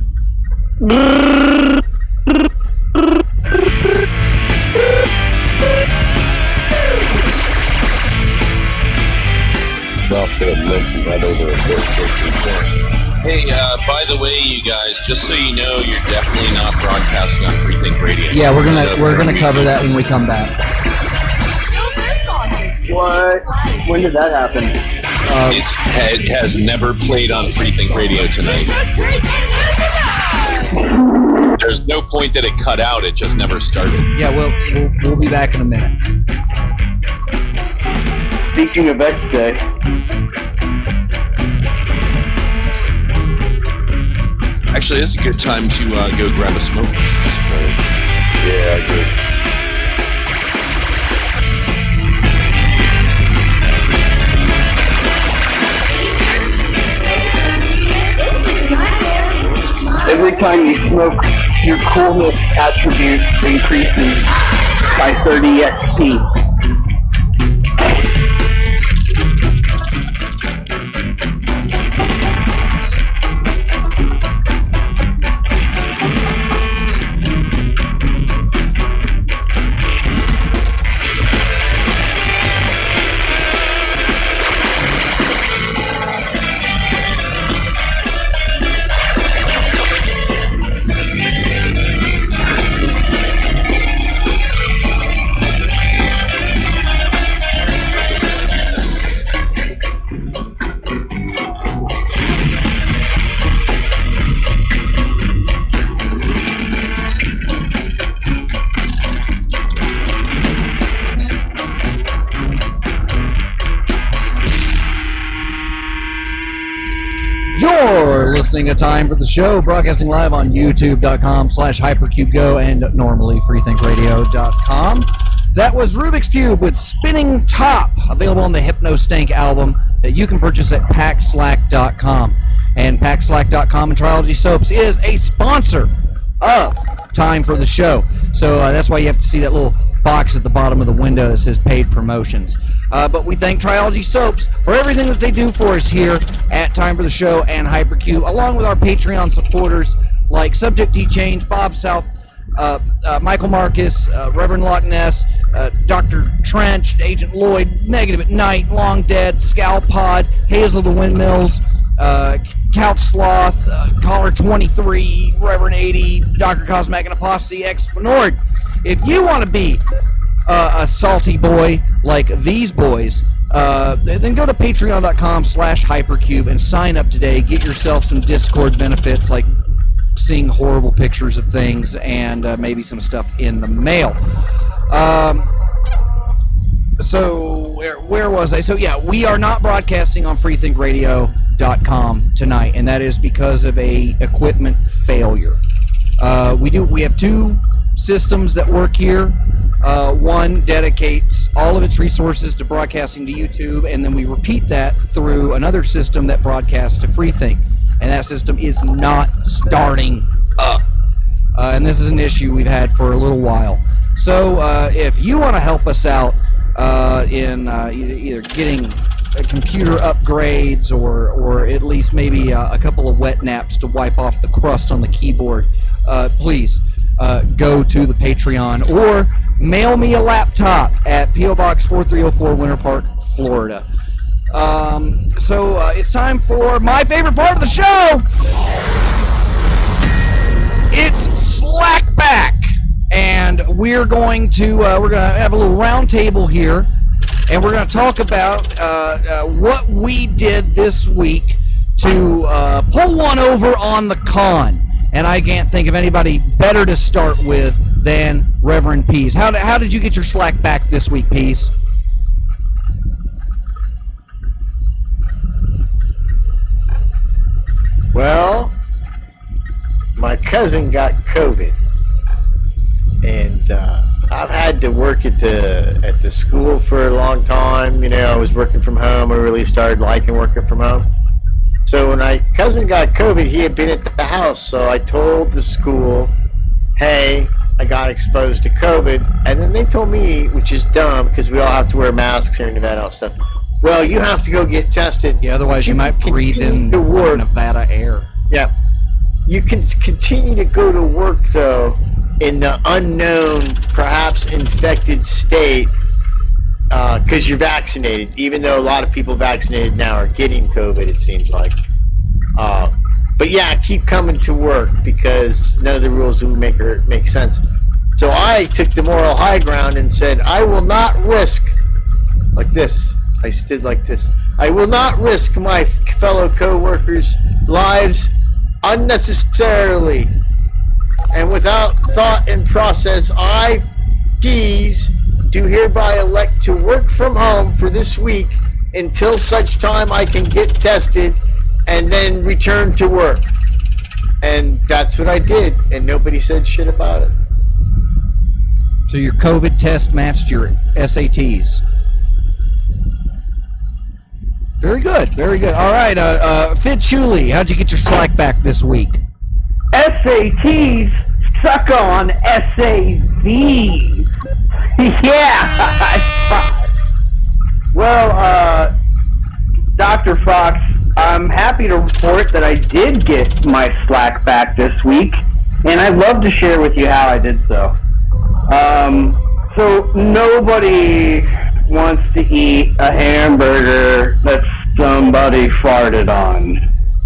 Hey, by the way, you guys, just so you know, you're definitely not broadcasting on Free Think Radio. Yeah, we're gonna cover that when we come back. What? When did that happen? It has never played on Free Think Radio tonight. There's no point that it cut out; it just never started. Yeah, we'll be back in a minute. Speaking of X Day, Actually, it's a good time to go grab a smoke. Yeah, I agree. time you smoke, your coolness attribute increases by 30 XP. You're listening to Time for the Show, broadcasting live on youtube.com/hypercubego and normally freethinkradio.com. That was Rubik's Cube with Spinning Top, available on the Hypno Stank album that you can purchase at packslack.com. And packslack.com and Trilogy Soaps is a sponsor of Time for the Show. So that's why you have to see that little box at the bottom of the window that says paid promotions. But we thank Trilogy Soaps for everything that they do for us here at Time for the Show and Hypercube, along with our Patreon supporters like Subject T Change, Bob South, Michael Marcus, Reverend Loch Ness, Dr. Trench, Agent Lloyd, Negative at Night, Long Dead, Scowl Pod, Hazel the Windmills, Couch Sloth, Caller 23, Reverend 80, Dr. Cosmac and Apostasy, X Nord. If you want to be a salty boy like these boys, then go to patreon.com/hypercube and sign up today. Get yourself some Discord benefits like seeing horrible pictures of things and maybe some stuff in the mail. So where was I? So yeah, we are not broadcasting on freethinkradio.com tonight, and that is because of a equipment failure. We have two systems that work here. One dedicates all of its resources to broadcasting to YouTube, and then we repeat that through another system that broadcasts to Freethink, and that system is not starting up. And this is an issue we've had for a little while. So if you want to help us out in either getting computer upgrades or at least maybe a couple of wet naps to wipe off the crust on the keyboard, please go to the Patreon or mail me a laptop at P.O. Box 4304, Winter Park, Florida. So it's time for my favorite part of the show. It's Slackback, and we're going to have a little round table here, and we're going to talk about what we did this week to pull one over on the con. And I can't think of anybody better to start with than Reverend Pease. How did you get your slack back this week, Pease? Well, my cousin got COVID, and I've had to work at the school for a long time. You know, I was working from home. I really started liking working from home. So when my cousin got COVID, he had been at the house. So I told the school, hey, I got exposed to COVID. And then they told me, which is dumb because we all have to wear masks here in Nevada and all stuff. Well, you have to go get tested. Yeah, otherwise you might breathe in Nevada air. Yeah. You can continue to go to work, though, in the unknown, perhaps infected state because you're vaccinated, even though a lot of people vaccinated now are getting COVID, it seems like. But yeah, keep coming to work because none of the rules will make sense. So I took the moral high ground and said, I will not risk, like this, I stood like this, I will not risk my fellow co-workers' lives unnecessarily. And without thought and process, I, Pease, do hereby elect to work from home for this week until such time I can get tested and then return to work. And that's what I did, and nobody said shit about it. So your COVID test matched your SATs. Very good, very good. All right, Fitz Shuley, how'd you get your slack back this week? SATs suck on SAVs. Yeah. Well, Dr. Fox, I'm happy to report that I did get my Slack back this week, and I'd love to share with you how I did so. So nobody wants to eat a hamburger that somebody farted on,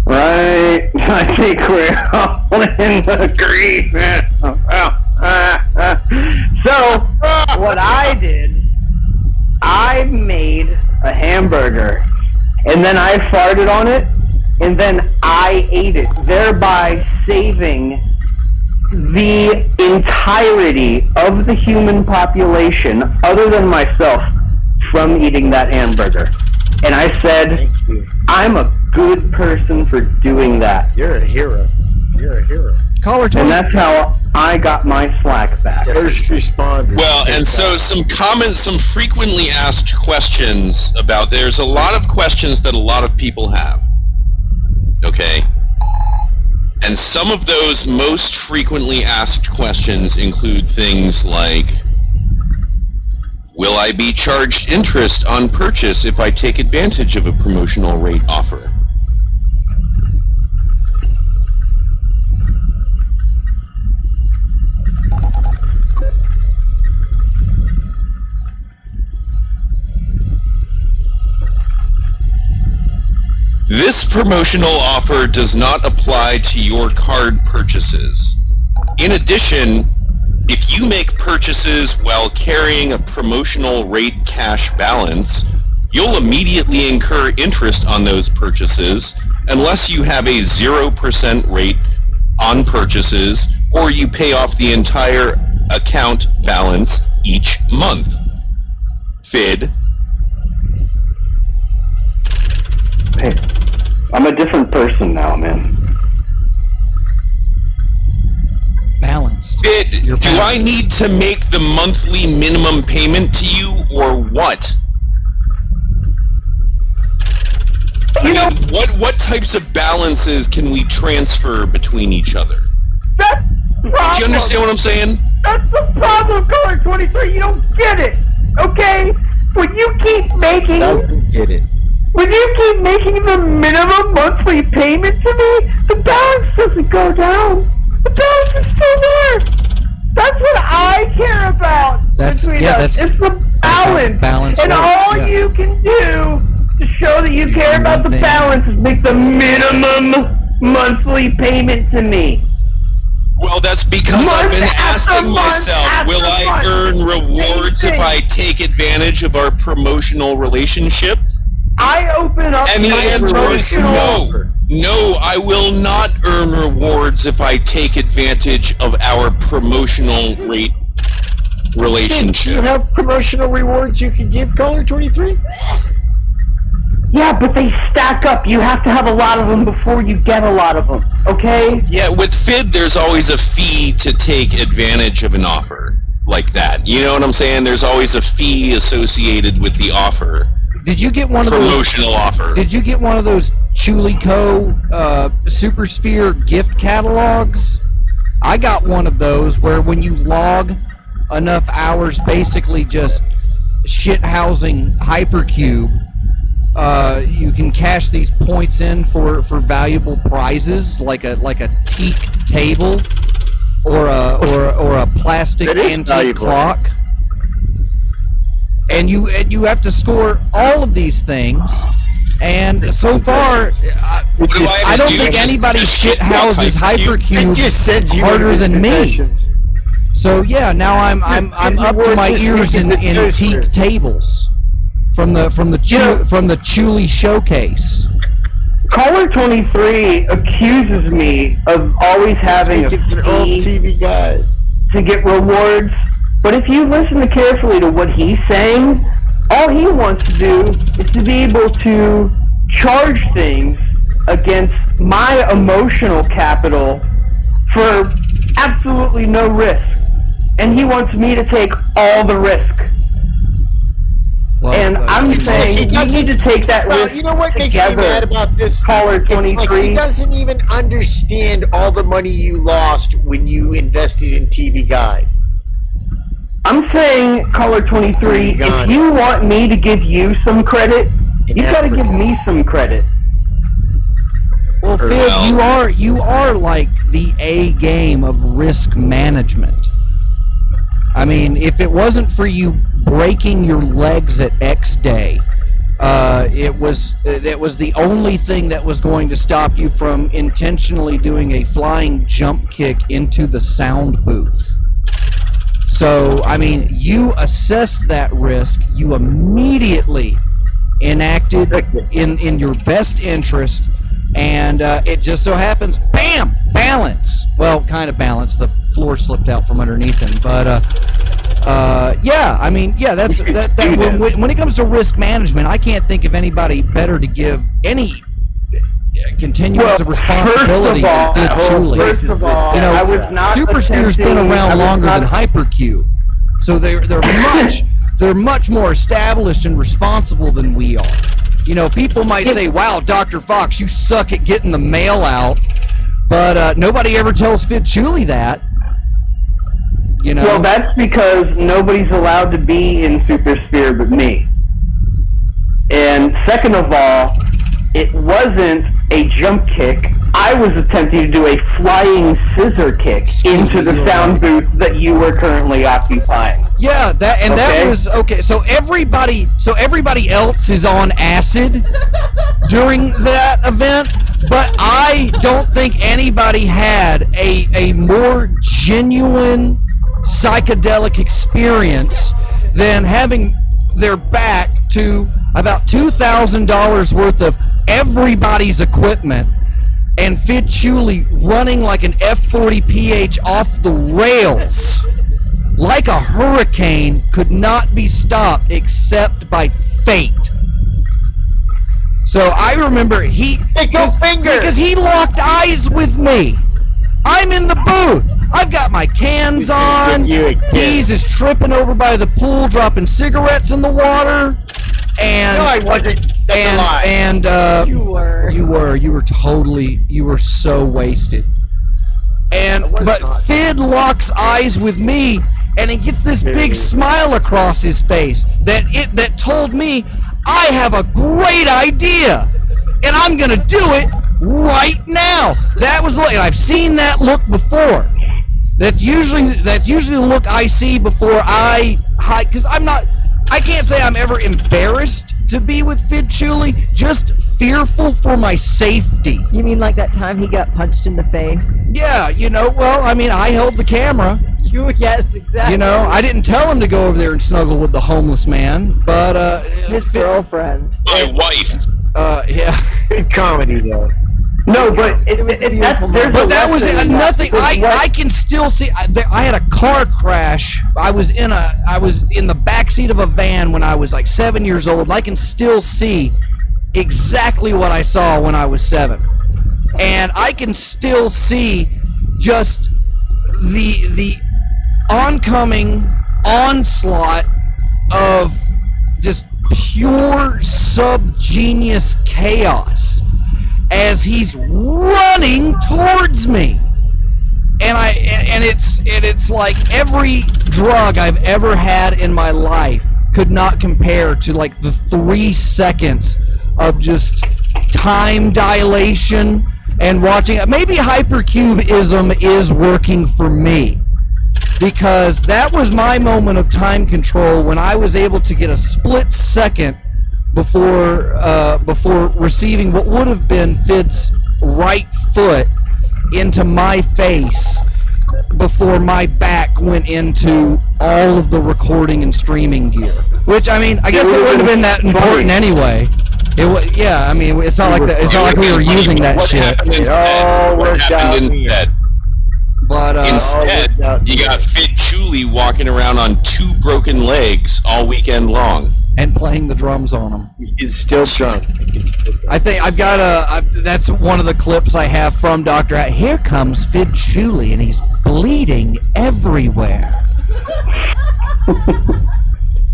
right? I think we're all in agreement. So what I did, I made a hamburger, and then I farted on it, and then I ate it, thereby saving the entirety of the human population, other than myself, from eating that hamburger. And I said, Thank you. I'm a good person for doing that. You're a hero. You're a hero. Caller And 20. that's how I got my Slack back. First responder. Well, and so some comments, some frequently asked questions about, there's a lot of questions that a lot of people have. Okay? And some of those most frequently asked questions include things like, will I be charged interest on purchase if I take advantage of a promotional rate offer? This promotional offer does not apply to your card purchases. In addition, if you make purchases while carrying a promotional rate cash balance, you'll immediately incur interest on those purchases unless you have a 0% rate on purchases or you pay off the entire account balance each month. FID. Hey, I'm a different person now, man. Balanced. FID, You're do I balanced. need to make the monthly minimum payment to you or what? You know, What types of balances can we transfer between each other? that's the problem. Do you understand what I'm saying? That's the problem, Color 23. You don't get it, okay? When you keep making... Doesn't get it. When you keep making the minimum monthly payment to me, the balance doesn't go down. The balance is still there. That's what I care about. That's- between yeah, us. that's- It's the how balance. balance and works, all yeah. you can do to show that you care about the One thing. balance is make the minimum monthly payment to me. Well, that's because I've been Month after asking month myself, after will I month. earn rewards if I take advantage of our promotional relationship? I open up And the my answer is promotional no. offer. No, I will not earn rewards if I take advantage of our promotional rate Do you relationship. have promotional rewards you can give, Caller 23? Yeah, but they stack up. You have to have a lot of them before you get a lot of them, okay? Yeah, with FID, there's always a fee to take advantage of an offer like that. You know what I'm saying? There's always a fee associated with the offer. Did you get one of those? Promotional offer. Did you get one of those Chulico Super Sphere gift catalogs? I got one of those where when you log enough hours, basically just shithousing Hypercube, you can cash these points in for valuable prizes like a teak table or a plastic That is antique valuable. clock. And you have to score all of these things. And so far, What do I don't do? think Just- anybody just shit houses It Hypercube just sends you harder into than me. possessions. So yeah, now I'm Your up to word my this ears week is in a toaster. teak tables from the Chuli showcase. Caller 23 accuses me of always having a It's an old fee TV guy. to get rewards, but if you listen carefully to what he's saying, all he wants to do is to be able to charge things against my emotional capital for absolutely no risk. And he wants me to take all the risk. And I'm saying you need to take that Well, risk you know what makes me together. mad about this? Caller It's like 23. he doesn't even understand all the money you lost when you invested in TV Guide. I'm saying, caller 23, if you want me to give you some credit, you got to give me some credit. Well, Phil, you are like the A game of risk management. I mean, if it wasn't for you breaking your legs at X Day, it was the only thing that was going to stop you from intentionally doing a flying jump kick into the sound booth. So, I mean, you assessed that risk. You immediately enacted in your best interest, and it just so happens, bam, balance. Well, kind of balance. The floor slipped out from underneath him, but yeah, I mean, yeah, that's when it comes to risk management, I can't think of anybody better to give any continuance of responsibility than Fid Chuli. First of all, You know, I was not Super Sphere's been around longer than Hypercube, so they're much more established and responsible than we are. You know, people might say, "Wow, Dr. Fox, you suck at getting the mail out," but nobody ever tells Fid Chuli that. You know? Well, that's because nobody's allowed to be in Super Sphere but me. And second of all, it wasn't a jump kick. I was attempting to do a flying scissor kick into the sound booth that you were currently occupying. Yeah, that was okay. So everybody else is on acid during that event, but I don't think anybody had a more genuine psychedelic experience than having their back to about $2,000 worth of everybody's equipment and Fid Chuli running like an F-40 PH off the rails like a hurricane, could not be stopped except by fate. So I remember because he locked eyes with me. I'm in the booth. I've got my cans on. He's just tripping over by the pool, dropping cigarettes in the water. And No, I wasn't. That's a lie. And You were. You were so wasted. But Fid locks eyes with me, and he gets this big smile across his face that told me I have a great idea, and I'm gonna do it right now. That was and I've seen that look before. That's usually the look I see before I hide, because I can't say I'm ever embarrassed to be with Fid Chuli, just fearful for my safety. You mean like that time he got punched in the face? Yeah, I mean, I held the camera. Yes, exactly. I didn't tell him to go over there and snuggle with the homeless man, but his girlfriend. My wife. Yeah. Good comedy, though. No, but It was a beautiful moment. But that was nothing. I can still see. I had a car crash. I was in the backseat of a van when I was like 7 years old. I can still see exactly what I saw when I was 7, and I can still see just the oncoming onslaught of just pure subgenius chaos as he's running towards me, and it's like every drug I've ever had in my life could not compare to like the 3 seconds of just time dilation and watching. Maybe hypercubism is working for me, because that was my moment of time control when I was able to get a split second before receiving what would have been Fid's right foot into my face before my back went into all of the recording and streaming gear. Which, I mean, I guess it wouldn't have been that important anyway. It was, yeah. I mean, it's not like that. It's not like we were using that What shit. happened instead? What happened instead? But Instead, you got Fid Chuli walking around on 2 broken legs all weekend long. and playing the drums on them. He's still drunk. I think I've got that's one of the clips I have from Dr. Here comes Fid Chuli, and he's bleeding everywhere.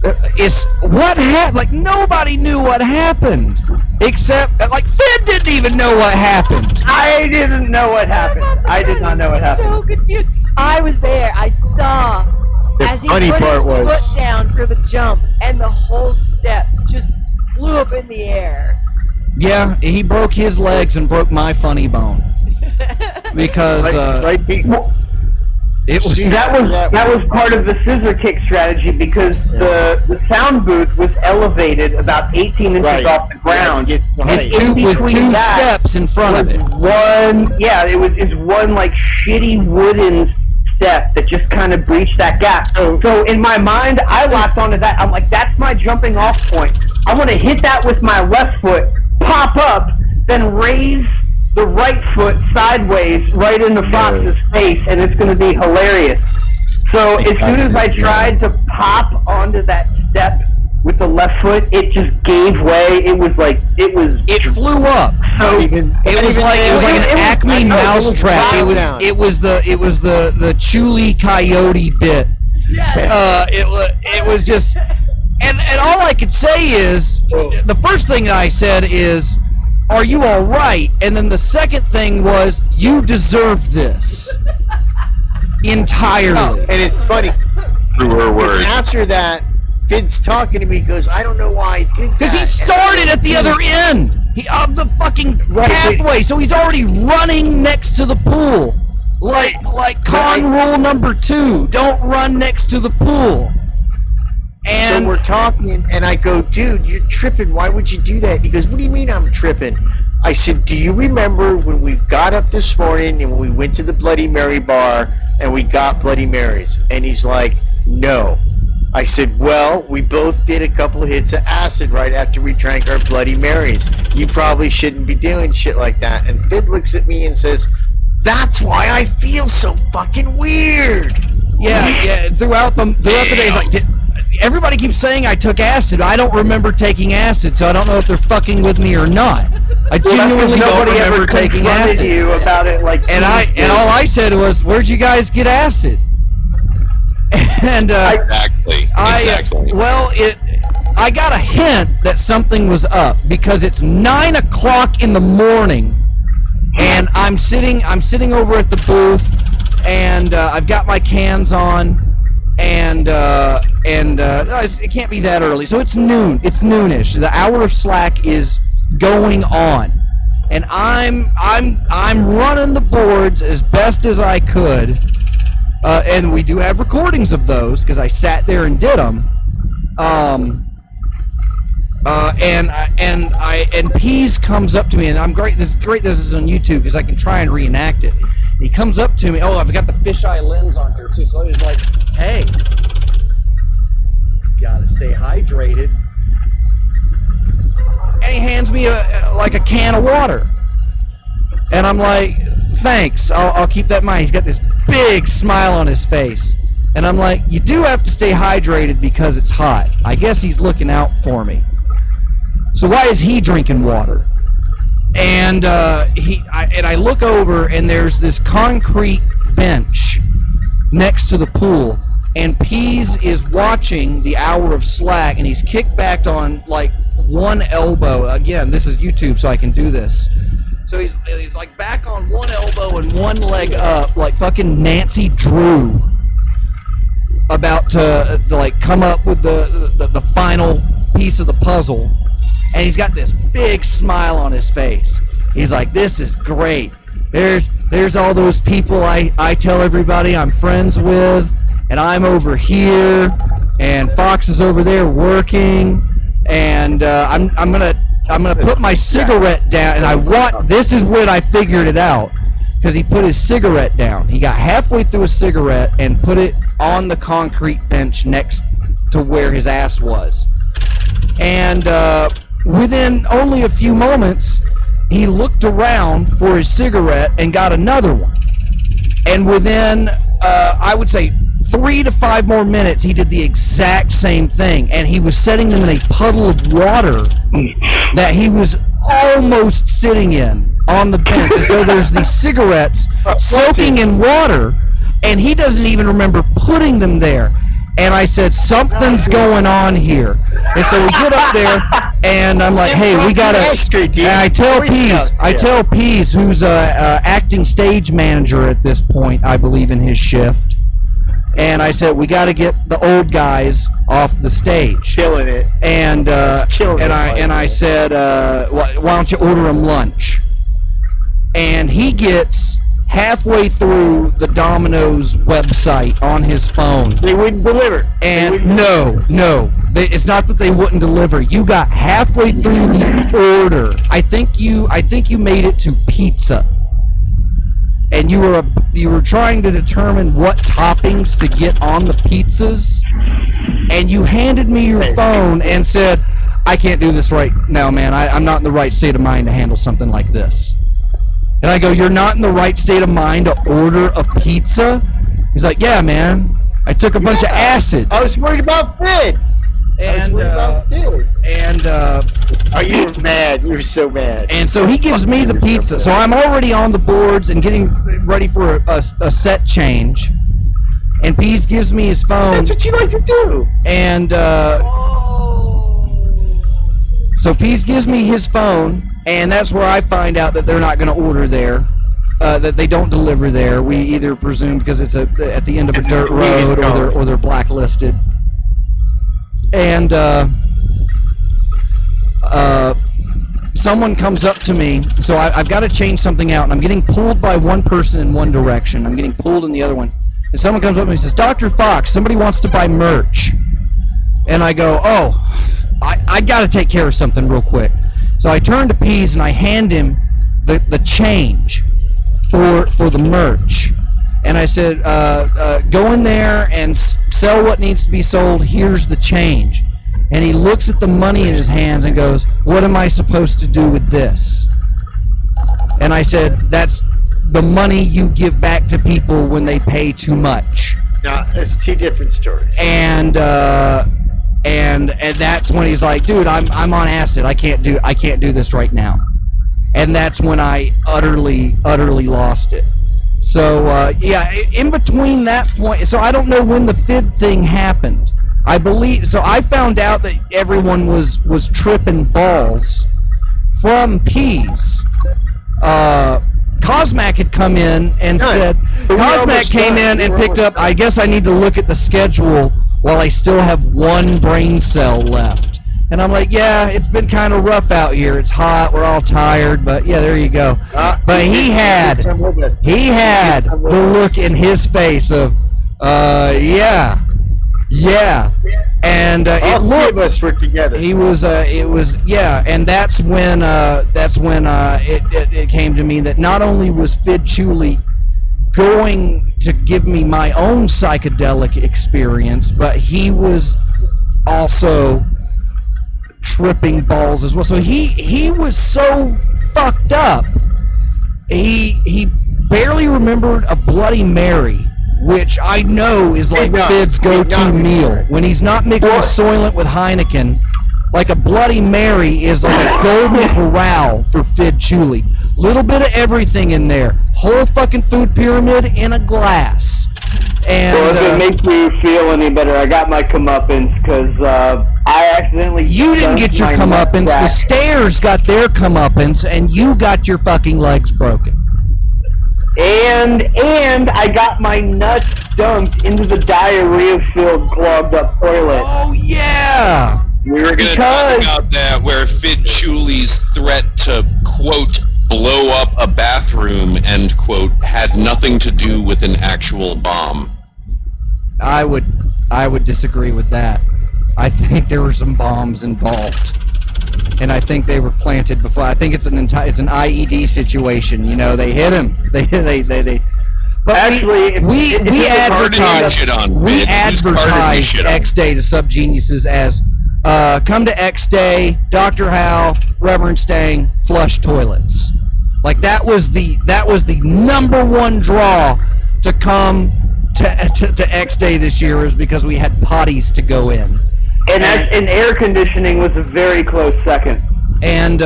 It's what happened. Like, nobody knew what happened, except like Finn didn't even know what happened. I didn't know what happened. I did not know what happened. So confused. I was there. I saw as he put his foot down for the jump, and the whole step just flew up in the air. Yeah, he broke his legs and broke my funny bone because it was that was part of the scissor kick strategy, because the sound booth was elevated about 18 inches off the ground. with two steps in front of it. It was one like shitty wooden step that just kind of breached that gap. So in my mind, I locked onto that. I'm like, that's my jumping off point. I want to hit that with my left foot, pop up, then raise the right foot sideways right into Fox's face, and it's going to be hilarious. So as soon as I tried to pop onto that step with the left foot, it just gave way. It flew up. So it was like an Acme mousetrap. It was the Chuli Coyote bit. Yeah. It was just, and all I could say is, the first thing I said is, "Are you all right?" And then the second thing was, "You deserve this." Entirely. And it's funny. Through her words. After that, Finn's talking to me, goes, "I don't know why I did that." Because he started at the other end of the fucking pathway, so he's already running next to the pool. Like con rule number 2, don't run next to the pool. And so we're talking, and I go, "Dude, you're tripping. Why would you do that?" He goes, "What do you mean I'm tripping?" I said, "Do you remember when we got up this morning and we went to the Bloody Mary bar and we got Bloody Marys?" And he's like, "No." I said, "Well, we both did a couple hits of acid right after we drank our Bloody Marys. You probably shouldn't be doing shit like that." And Fid looks at me and says, "That's why I feel so fucking weird." Yeah. Throughout the day, like, everybody keeps saying I took acid. I don't remember taking acid, so I don't know if they're fucking with me or not. I genuinely don't remember taking acid. You about it, like, and all I said was, "Where'd you guys get acid?" And exactly. I got a hint that something was up, because it's 9 o'clock in the morning, and I'm sitting over at the booth, and I've got my cans on. And it can't be that early. So it's noon. It's noonish. The hour of slack is going on, and I'm running the boards as best as I could. And we do have recordings of those because I sat there and did them. And Pease comes up to me, and I'm great. This is great. This is on YouTube because I can try and reenact it. He comes up to me. Oh, I've got the fisheye lens on here too. So he's like, "Hey, gotta stay hydrated." And he hands me a can of water, and I'm like, "Thanks. I'll keep that in mind." He's got this big smile on his face, and I'm like, "You do have to stay hydrated because it's hot." I guess he's looking out for me. So why is he drinking water? And I look over, and there's this concrete bench next to the pool, and Pease is watching the hour of slack, and he's kicked back on like one elbow. Again, this is YouTube, so I can do this. So he's like back on one elbow and one leg up, like fucking Nancy Drew, about to like come up with the final piece of the puzzle. And he's got this big smile on his face. He's like, "This is great. There's all those people I tell everybody I'm friends with, and I'm over here, and Fox is over there working, and I'm gonna put my cigarette down." And this is when I figured it out, because he put his cigarette down. He got halfway through a cigarette and put it on the concrete bench next to where his ass was. And within only a few moments, he looked around for his cigarette and got another one. And within, I would say, 3 to 5 more minutes, he did the exact same thing. And he was setting them in a puddle of water that he was almost sitting in on the bench. And so there's these cigarettes soaking in water, and he doesn't even remember putting them there. And I said, something's going on here. And so we get up there, and I'm like, hey, we gotta. And I tell Pease, who's acting stage manager at this point, I believe, in his shift. And I said, we got to get the old guys off the stage. Killing it. And I said, why don't you order them lunch? And he gets halfway through the Domino's website on his phone. They wouldn't deliver. And no. It's not that they wouldn't deliver. You got halfway through the order. I think you made it to pizza. And you were trying to determine what toppings to get on the pizzas, and you handed me your phone and said, I can't do this right now, man. I'm not in the right state of mind to handle something like this. And I go, you're not in the right state of mind to order a pizza? He's like, yeah, man. I took a bunch of acid. I was worried about Fid. Oh, you were mad. You were so mad. And so he gives me the pizza. So I'm already on the boards and getting ready for a set change. And Pease gives me his phone. That's what you like to do. And so Pease gives me his phone, and that's where I find out that they're not going to order there. That they don't deliver there. We either presume because it's at the end of a dirt road, or they're blacklisted. And someone comes up to me, so I've got to change something out, and I'm getting pulled by one person in one direction. I'm getting pulled in the other one. And someone comes up to me and says, Dr. Fox, somebody wants to buy merch. And I go, oh, I got to take care of something real quick. So I turn to Pease and I hand him the change for the merch. And I said, go in there and sell what needs to be sold. Here's the change. And he looks at the money in his hands and goes, what am I supposed to do with this? And I said, that's the money you give back to people when they pay too much. No, it's two different stories. And that's when he's like, dude, I'm on acid. I can't do this right now. And that's when I utterly lost it. So yeah, in between that point, so I don't know when the FID thing happened. I believe so. I found out that everyone was tripping balls from Pease. Cosmac had come in and said, Cosmac came in and picked up, I guess I need to look at the schedule while I still have one brain cell left. And I'm like, yeah, it's been kind of rough out here. It's hot. We're all tired. But yeah, there you go. But he had the look in his face of, yeah. And all three of us were together. He was, yeah. And that's when it came to me that not only was Fid Chuli going to give me my own psychedelic experience, but he was also tripping balls as well. So he was so fucked up. He barely remembered a Bloody Mary, which I know is like Fid's go-to meal. When he's not mixing Soylent with Heineken, like a Bloody Mary is like a golden corral for Fid Chuli. Little bit of everything in there. Whole fucking food pyramid in a glass. And well, if it makes you feel any better, I got my comeuppance because I accidentally... You didn't get your comeuppance. The stairs got their comeuppance, and you got your fucking legs broken. And I got my nuts dumped into the diarrhea-filled, clogged-up toilet. Oh, yeah! We were going to talk about that, where Fid Chuli's threat to, quote, blow up a bathroom, end quote, had nothing to do with an actual bomb. I would disagree with that. I think there were some bombs involved, and I think they were planted before. I think it's an IED situation. You know, they hit him. They. But actually, we advertised X Day to Subgeniuses as come to X Day, Dr. Hal, Reverend Stang, flush toilets. Like that was the number one draw to come to X Day this year, is because we had potties to go in. And air conditioning was a very close second. And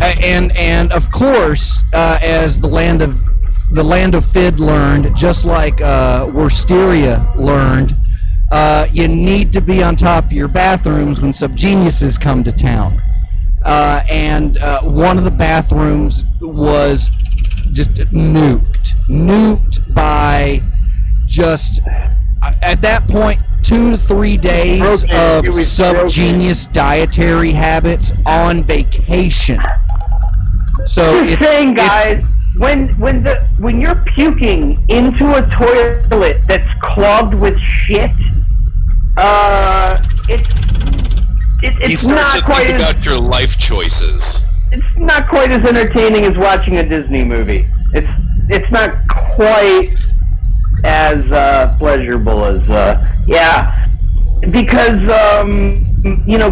and of course, as the land of the Land of Fid learned, just like Worsteria learned, you need to be on top of your bathrooms when subgeniuses come to town. And one of the bathrooms was just nuked by just, at that point, 2 to 3 days of subgenius dietary habits on vacation. So Just saying, guys, when you're puking into a toilet that's clogged with shit, it's not quite about your life choices. It's not quite as entertaining as watching a Disney movie. It's not quite as pleasurable as because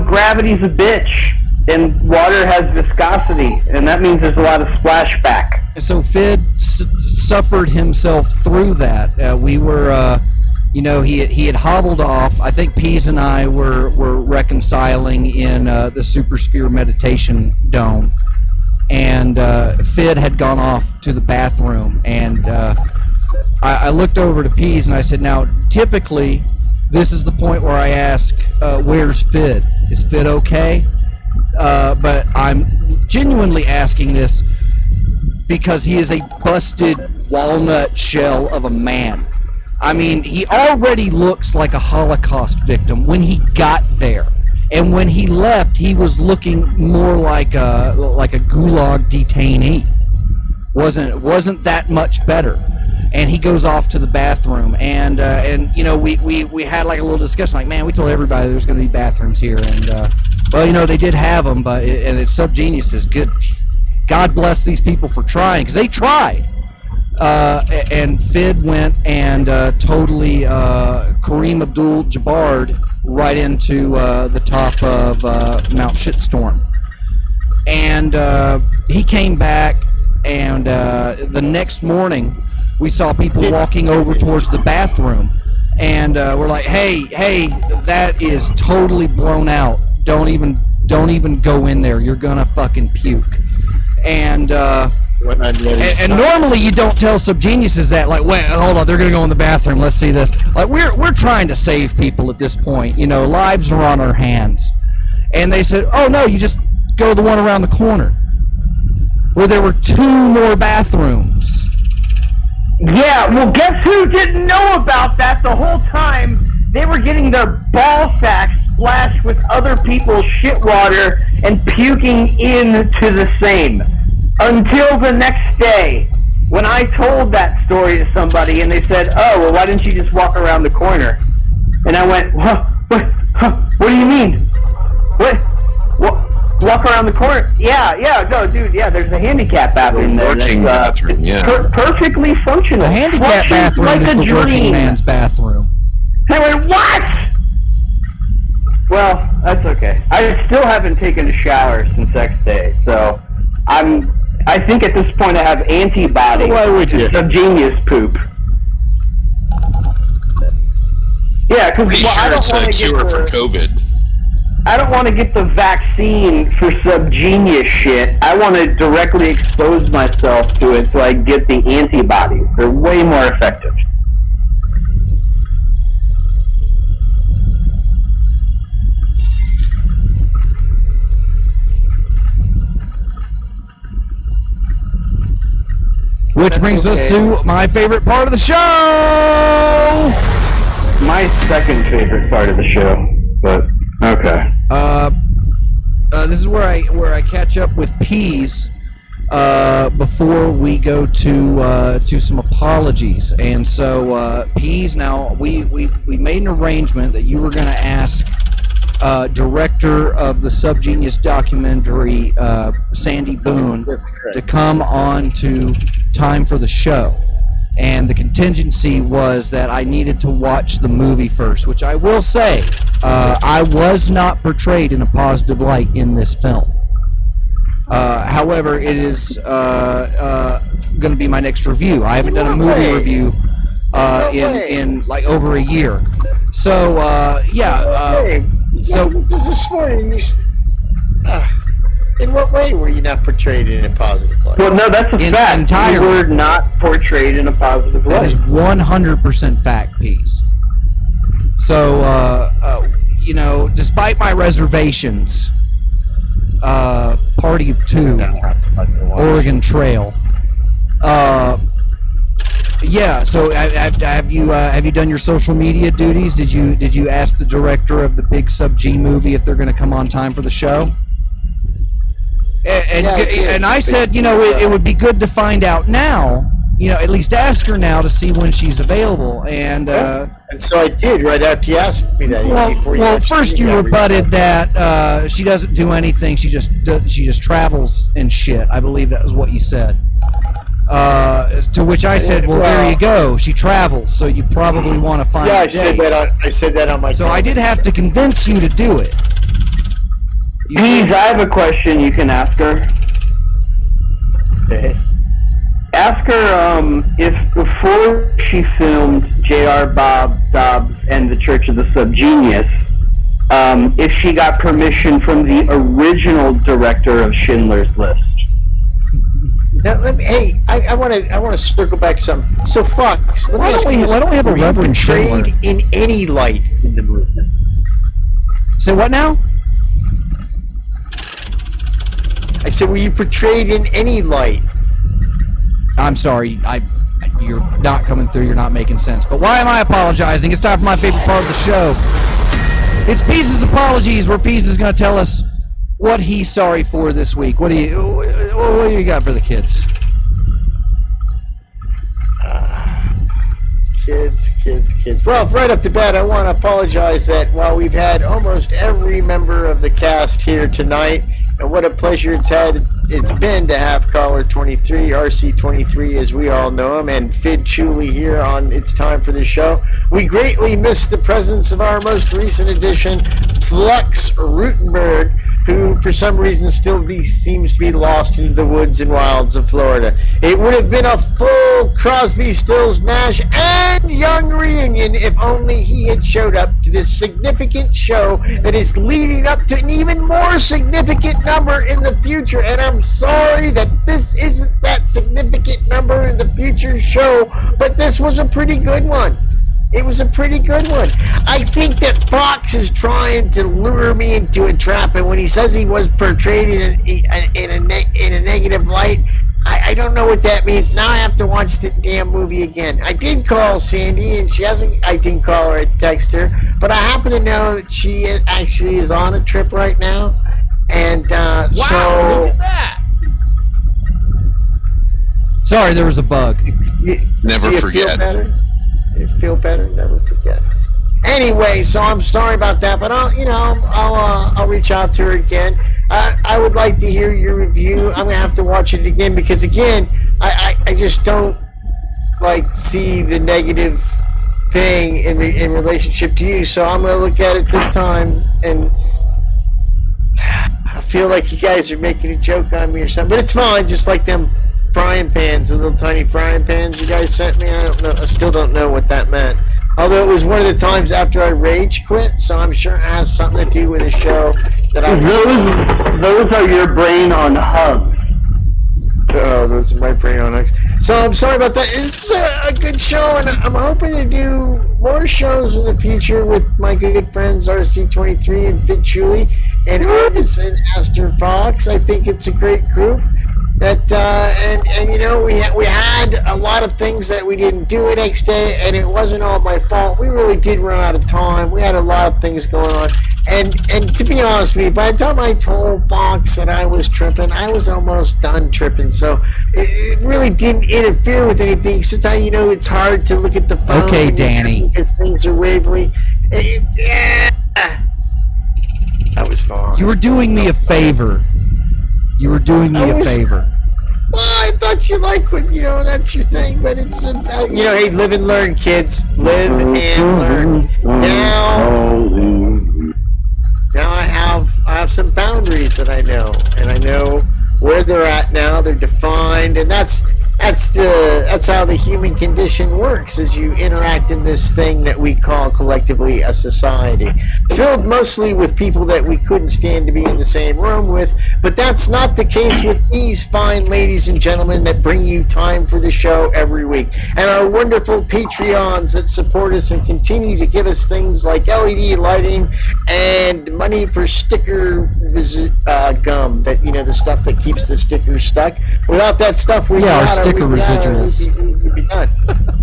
gravity's a bitch and water has viscosity, and that means there's a lot of splashback. So Fid suffered himself through that. We were, he had hobbled off. I think Pease and I were reconciling in the Super Sphere Meditation Dome, and Fid had gone off to the bathroom, and I looked over to Pease and I said, now, typically, this is the point where I ask, where's Fid? Is Fid okay? But I'm genuinely asking this because he is a busted walnut shell of a man. I mean, he already looks like a Holocaust victim when he got there. And when he left, he was looking more like a gulag detainee. Wasn't that much better. And he goes off to the bathroom, and we had like a little discussion, like, man, we told everybody there's going to be bathrooms here, and they did have them, but it's subgeniuses. Good, God bless these people for trying, because they tried. And Fid went and totally Kareem Abdul-Jabbar'd right into the top of Mount Shitstorm, and he came back, and the next morning we saw people walking over towards the bathroom, and we're like, hey, that is totally blown out. Don't even go in there. You're gonna fucking puke. And normally you don't tell subgeniuses that, like, wait, hold on, they're gonna go in the bathroom. Let's see this. Like, we're trying to save people at this point. Lives are on our hands. And they said, oh no, you just go the one around the corner, where there were 2 more bathrooms. Yeah, well, guess who didn't know about that the whole time? They were getting their ball sacks splashed with other people's shit water and puking into the same. Until the next day, when I told that story to somebody, and they said, oh, well, why didn't you just walk around the corner? And I went, what do you mean? What? Walk around the corner? Yeah, no, dude, yeah, there's a handicap bathroom there. Working bathroom, yeah. Perfectly functional. The handicap bathroom like is a the working dream. man's bathroom. I went, what? Well, that's okay. I still haven't taken a shower since X Day, so I think at this point I have antibodies to subgenius poop. Yeah, because I don't want to cure for COVID. I don't want to get the vaccine for subgenius shit. I want to directly expose myself to it so I get the antibodies. They're way more effective. Which brings us to my favorite part of the show! My second favorite part of the show, but okay. This is where I catch up with Pease before we go to some apologies. And so Pease, now we made an arrangement that you were going to ask director of the Subgenius documentary, Sandy Boone, to come on to Time for the Show. And the contingency was that I needed to watch the movie first, which I will say, I was not portrayed in a positive light in this film. However, it is going to be my next review. I haven't done a movie review in like over a year. So, yeah. So this morning, In what way were you not portrayed in a positive light? Well, no, that's a fact. Entirely. You were not portrayed in a positive That way. is 100% fact, piece. So, despite my reservations, Party of Two, Oregon Trail. Yeah. So, have you done your social media duties? Did you ask the director of the Big Sub G movie if they're going to come on time for the show? And I said, it would be good to find out now. At least ask her now to see when she's available. And so I did right after you asked me that. Well, first you rebutted that she doesn't do anything. She just travels and shit. I believe that was what you said. To which I said, well, there you go. She travels, so you probably want to find. Yeah, I said that on my. So I did have to convince you to do it. Bees, I have a question you can ask her. Okay. Ask her if before she filmed J.R. Bob Dobbs and the Church of the Subgenius, if she got permission from the original director of Schindler's List. Now, I want to circle back some. So, Fox, Why don't we have a Reverend Schindler? Portrayed in any light in the movement? Say what now? I said, were you portrayed in any light? I'm sorry, you're not coming through. You're not making sense. But why am I apologizing? It's time for my favorite part of the show. It's Peace's apologies, where Peace is going to tell us what he's sorry for this week. What do you got for the kids? Kids. Well, right off the bat, I want to apologize that while we've had almost every member of the cast here tonight, and what a pleasure it's been to have caller 23, RC23 as we all know him, and Fid Chuli here on It's Time for the Show. We greatly miss the presence of our most recent addition, Flux Rutenberg, who for some reason still seems to be lost into the woods and wilds of Florida. It would have been a full Crosby, Stills, Nash, and Young reunion if only he had showed up to this significant show that is leading up to an even more significant number in the future. And I'm sorry that this isn't that significant number in the future show, but this was a pretty good one. It was a pretty good one. I think that Fox is trying to lure me into a trap, and when he says he was portrayed in a negative light, I don't know what that means. Now I have to watch the damn movie again. I did call Sandy, and I didn't call her, I text her, but I happen to know that she actually is on a trip right now, and look at that. Sorry, there was a bug. Never forget. Feel better, never forget. Anyway, so I'm sorry about that, but I'll reach out to her again. I would like to hear your review. I'm gonna have to watch it again because again, I just don't see the negative thing in relationship to you. So I'm gonna look at it this time, and I feel like you guys are making a joke on me or something, but it's fine. Just like them frying pans, the little tiny frying pans you guys sent me. I don't know. I still don't know what that meant. Although it was one of the times after I rage quit, so I'm sure it has something to do with a show that I. Those are your brain on hugs. Oh, those are my brain on hugs. So I'm sorry about that. It's a good show, and I'm hoping to do more shows in the future with my good friends RC23 and Fit Chuli and Artis and Astor Fox. I think it's a great group. That we had a lot of things that we didn't do the next day, and it wasn't all my fault. We really did run out of time. We had a lot of things going on, and to be honest with you, by the time I told Fox that I was tripping, I was almost done tripping. So it really didn't interfere with anything. Sometimes it's hard to look at the phone. Okay, Danny, because things are wavily. Yeah, that was fun. You were doing me a favor. You were doing me a favor. Well, I thought you liked what, that's your thing, but it's, hey, live and learn, kids. Live and learn. Now I have some boundaries that I know, and I know where they're at now. They're defined, and that's That's how the human condition works as you interact in this thing that we call collectively a society, filled mostly with people that we couldn't stand to be in the same room with. But that's not the case with these fine ladies and gentlemen that bring you time for the show every week, and our wonderful Patreons that support us and continue to give us things like LED lighting and money for sticker gum, that, you know, the stuff that keeps the stickers stuck. Without that stuff, sticker residuals. We'd be done.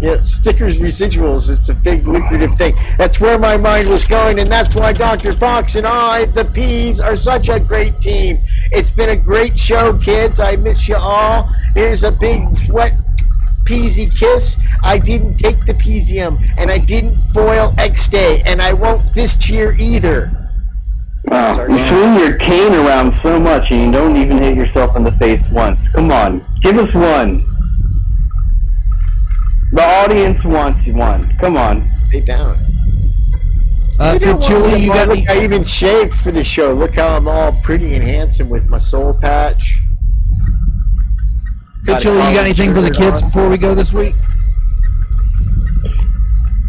Yeah, stickers residuals. It's a big lucrative thing. That's where my mind was going, and that's why Dr. Fox and I, the Peas, are such a great team. It's been a great show, kids. I miss you all. Here's a big wet peasy kiss. I didn't take the Peasium, and I didn't foil X-Day, and I won't this year either. Wow, you swing your cane around so much and you don't even hit yourself in the face once. Come on, give us one. The audience wants one. Come on. Stay down. For Julie, you got Look, I even shaved for the show. Look how I'm all pretty and handsome with my soul patch. Julie, you got anything for the kids before we go this week?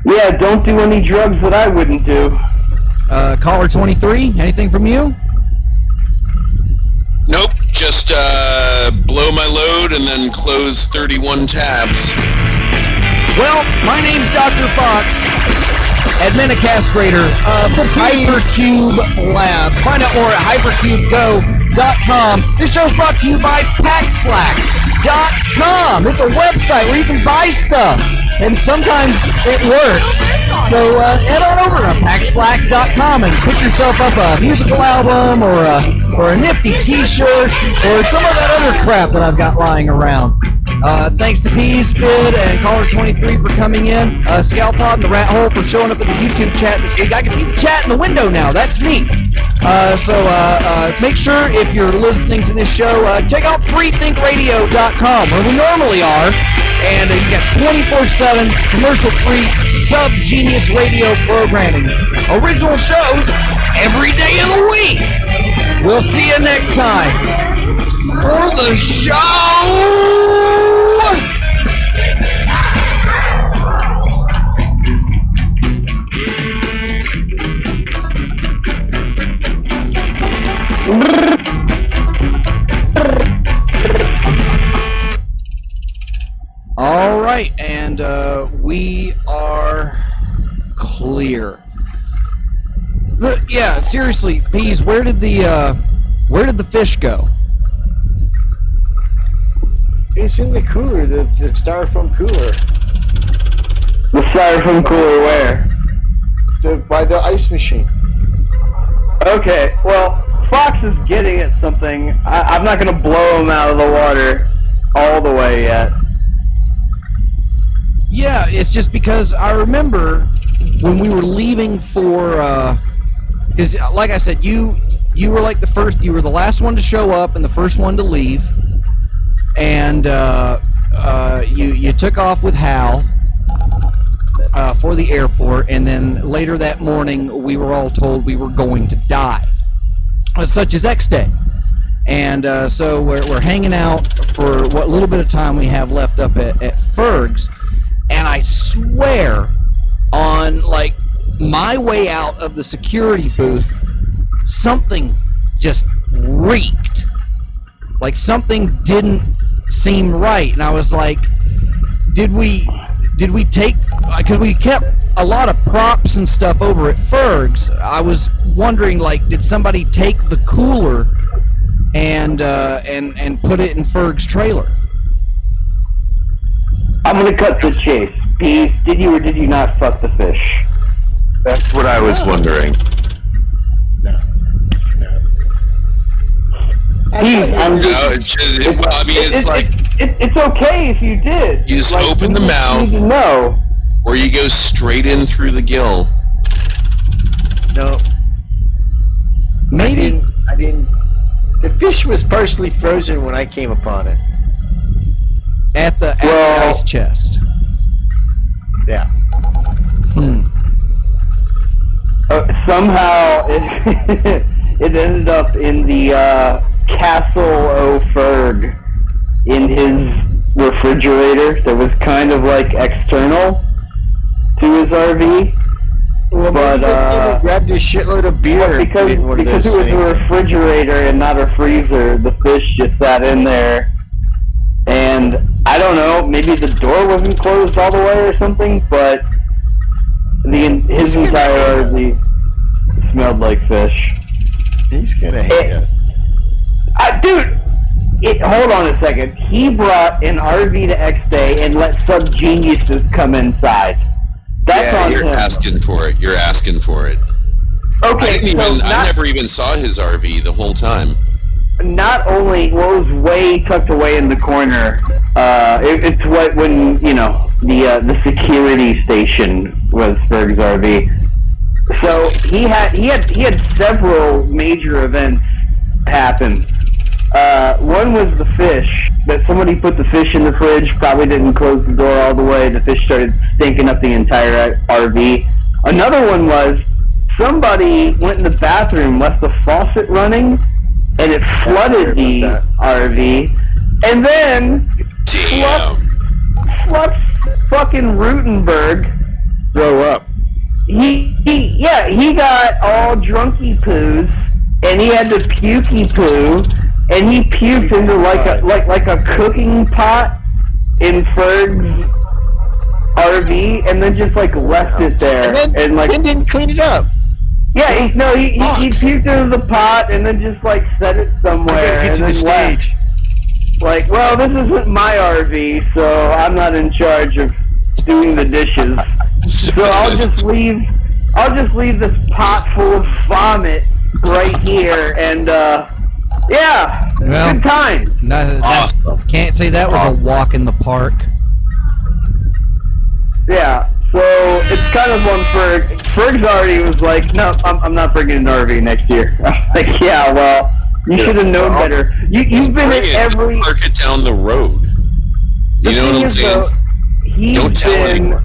Yeah, don't do any drugs that I wouldn't do. Caller 23, anything from you? Nope, just blow my load and then close 31 tabs. Well, my name's Dr. Fox, admin and castrator of Hypercube Labs. Find out more at hypercubego.com. This show's brought to you by packslack.com. It's a website where you can buy stuff, and sometimes it works. So head on over to packslack.com and pick yourself up a musical album or a nifty t-shirt or some of that other crap that I've got lying around. Thanks to Peas, Bid, and Caller 23 for coming in. Scalpod and the Rat Hole for showing up in the YouTube chat this week. I can see the chat in the window now. That's neat. So make sure if you're listening to this show, check out freethinkradio.com where we normally are. And you got 24/7 commercial-free sub-genius radio programming. Original shows every day of the week. We'll see you next time for the show. All right, and we are clear. But yeah, seriously, Peas, where did the fish go? It's in the cooler, the styrofoam cooler. The styrofoam cooler where? By the ice machine. Okay, well, Fox is getting at something. I'm not going to blow him out of the water all the way yet. Yeah, it's just because I remember when we were leaving for, because like I said, you were like you were the last one to show up and the first one to leave, and you took off with Hal for the airport, and then later that morning we were all told we were going to die, such as X-Day. And so we're hanging out for what little bit of time we have left up at Ferg's. And I swear, on like my way out of the security booth, something just reeked. Like something didn't seem right. And I was like, did we take, because we kept a lot of props and stuff over at Ferg's. I was wondering, like, did somebody take the cooler and put it in Ferg's trailer? I'm gonna cut the chase. Peas, did you or did you not fuck the fish? That's what I was wondering. No. It's okay if you did. You just open the mouth. You know. Or you go straight in through the gill. No. Maybe. I didn't. The fish was partially frozen when I came upon it. At the ice chest. Yeah. Somehow it ended up in the Castle O'Ferg in his refrigerator that was kind of like external to his RV. Well, But maybe grabbed a shitload of beer. because in one of it those was things. a refrigerator and not a freezer, the fish just sat in there. And I don't know, maybe the door wasn't closed all the way or something, but his entire RV smelled like fish. He's gonna hate us. Dude, hold on a second. He brought an RV to X-Day and let sub-geniuses come inside. That's on you're him. asking for it. You're asking for it. Okay, I never even saw his RV the whole time. Not only, well, it was way tucked away in the corner. It's what when the security station was Berg's RV. So he had several major events happen. One was the fish, that somebody put the fish in the fridge, probably didn't close the door all the way. The fish started stinking up the entire RV. Another one was somebody went in the bathroom, left the faucet running, and it flooded the RV. And then Flux fucking Rutenberg Throw up. he got all drunky poos, and he had to pukey poo, and he puked into like a cooking pot in Ferg's RV, and then just like left it there, And then didn't clean it up. Yeah, he puked into the pot and then just like set it somewhere. Get to the and then stage. left. Like, well, this isn't my RV, so I'm not in charge of doing the dishes. So I'll just leave this pot full of vomit right here, and yeah, Well, good time. Awesome. Can't say that was a walk in the park. Yeah. So it's kind of on Ferg. Ferg's already was like, no, I'm not bringing an RV next year. I'm like, yeah, well, you should have known better. You've been at every. Park it down the road. You know what I'm saying? Don't tell anyone.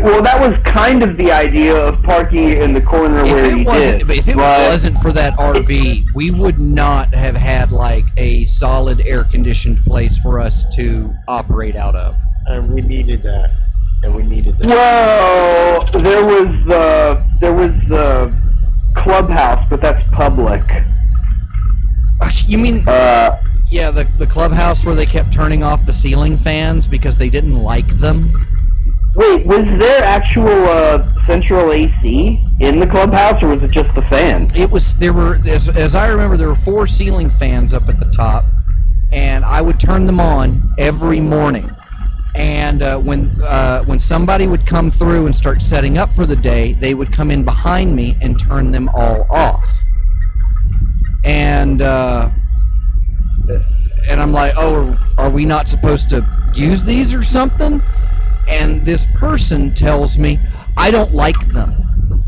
Well, that was kind of the idea of parking it in the corner where he did. But if it wasn't for that RV, we would not have had like a solid air-conditioned place for us to operate out of. And we needed that. Well, there was the clubhouse, but that's public. You mean yeah, the clubhouse where they kept turning off the ceiling fans because they didn't like them? Wait, was there actual central AC in the clubhouse, or was it just the fan? There were, as I remember, there were 4 ceiling fans up at the top, and I would turn them on every morning. And when somebody would come through and start setting up for the day, they would come in behind me and turn them all off. And I'm like, oh, are we not supposed to use these or something? And this person tells me, I don't like them.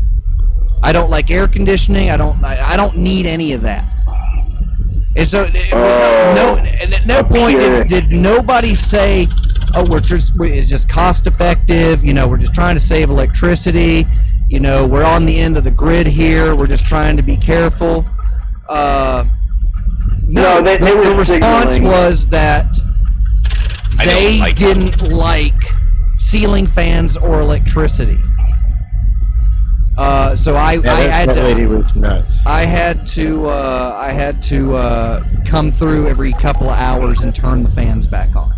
I don't like air conditioning. I don't need any of that. And so at no point did nobody say, oh, it's just cost effective. We're just trying to save electricity. We're on the end of the grid here. We're just trying to be careful. The response was that they didn't like ceiling fans or electricity. So I had that to. lady was nuts. I had to come through every couple of hours and turn the fans back on.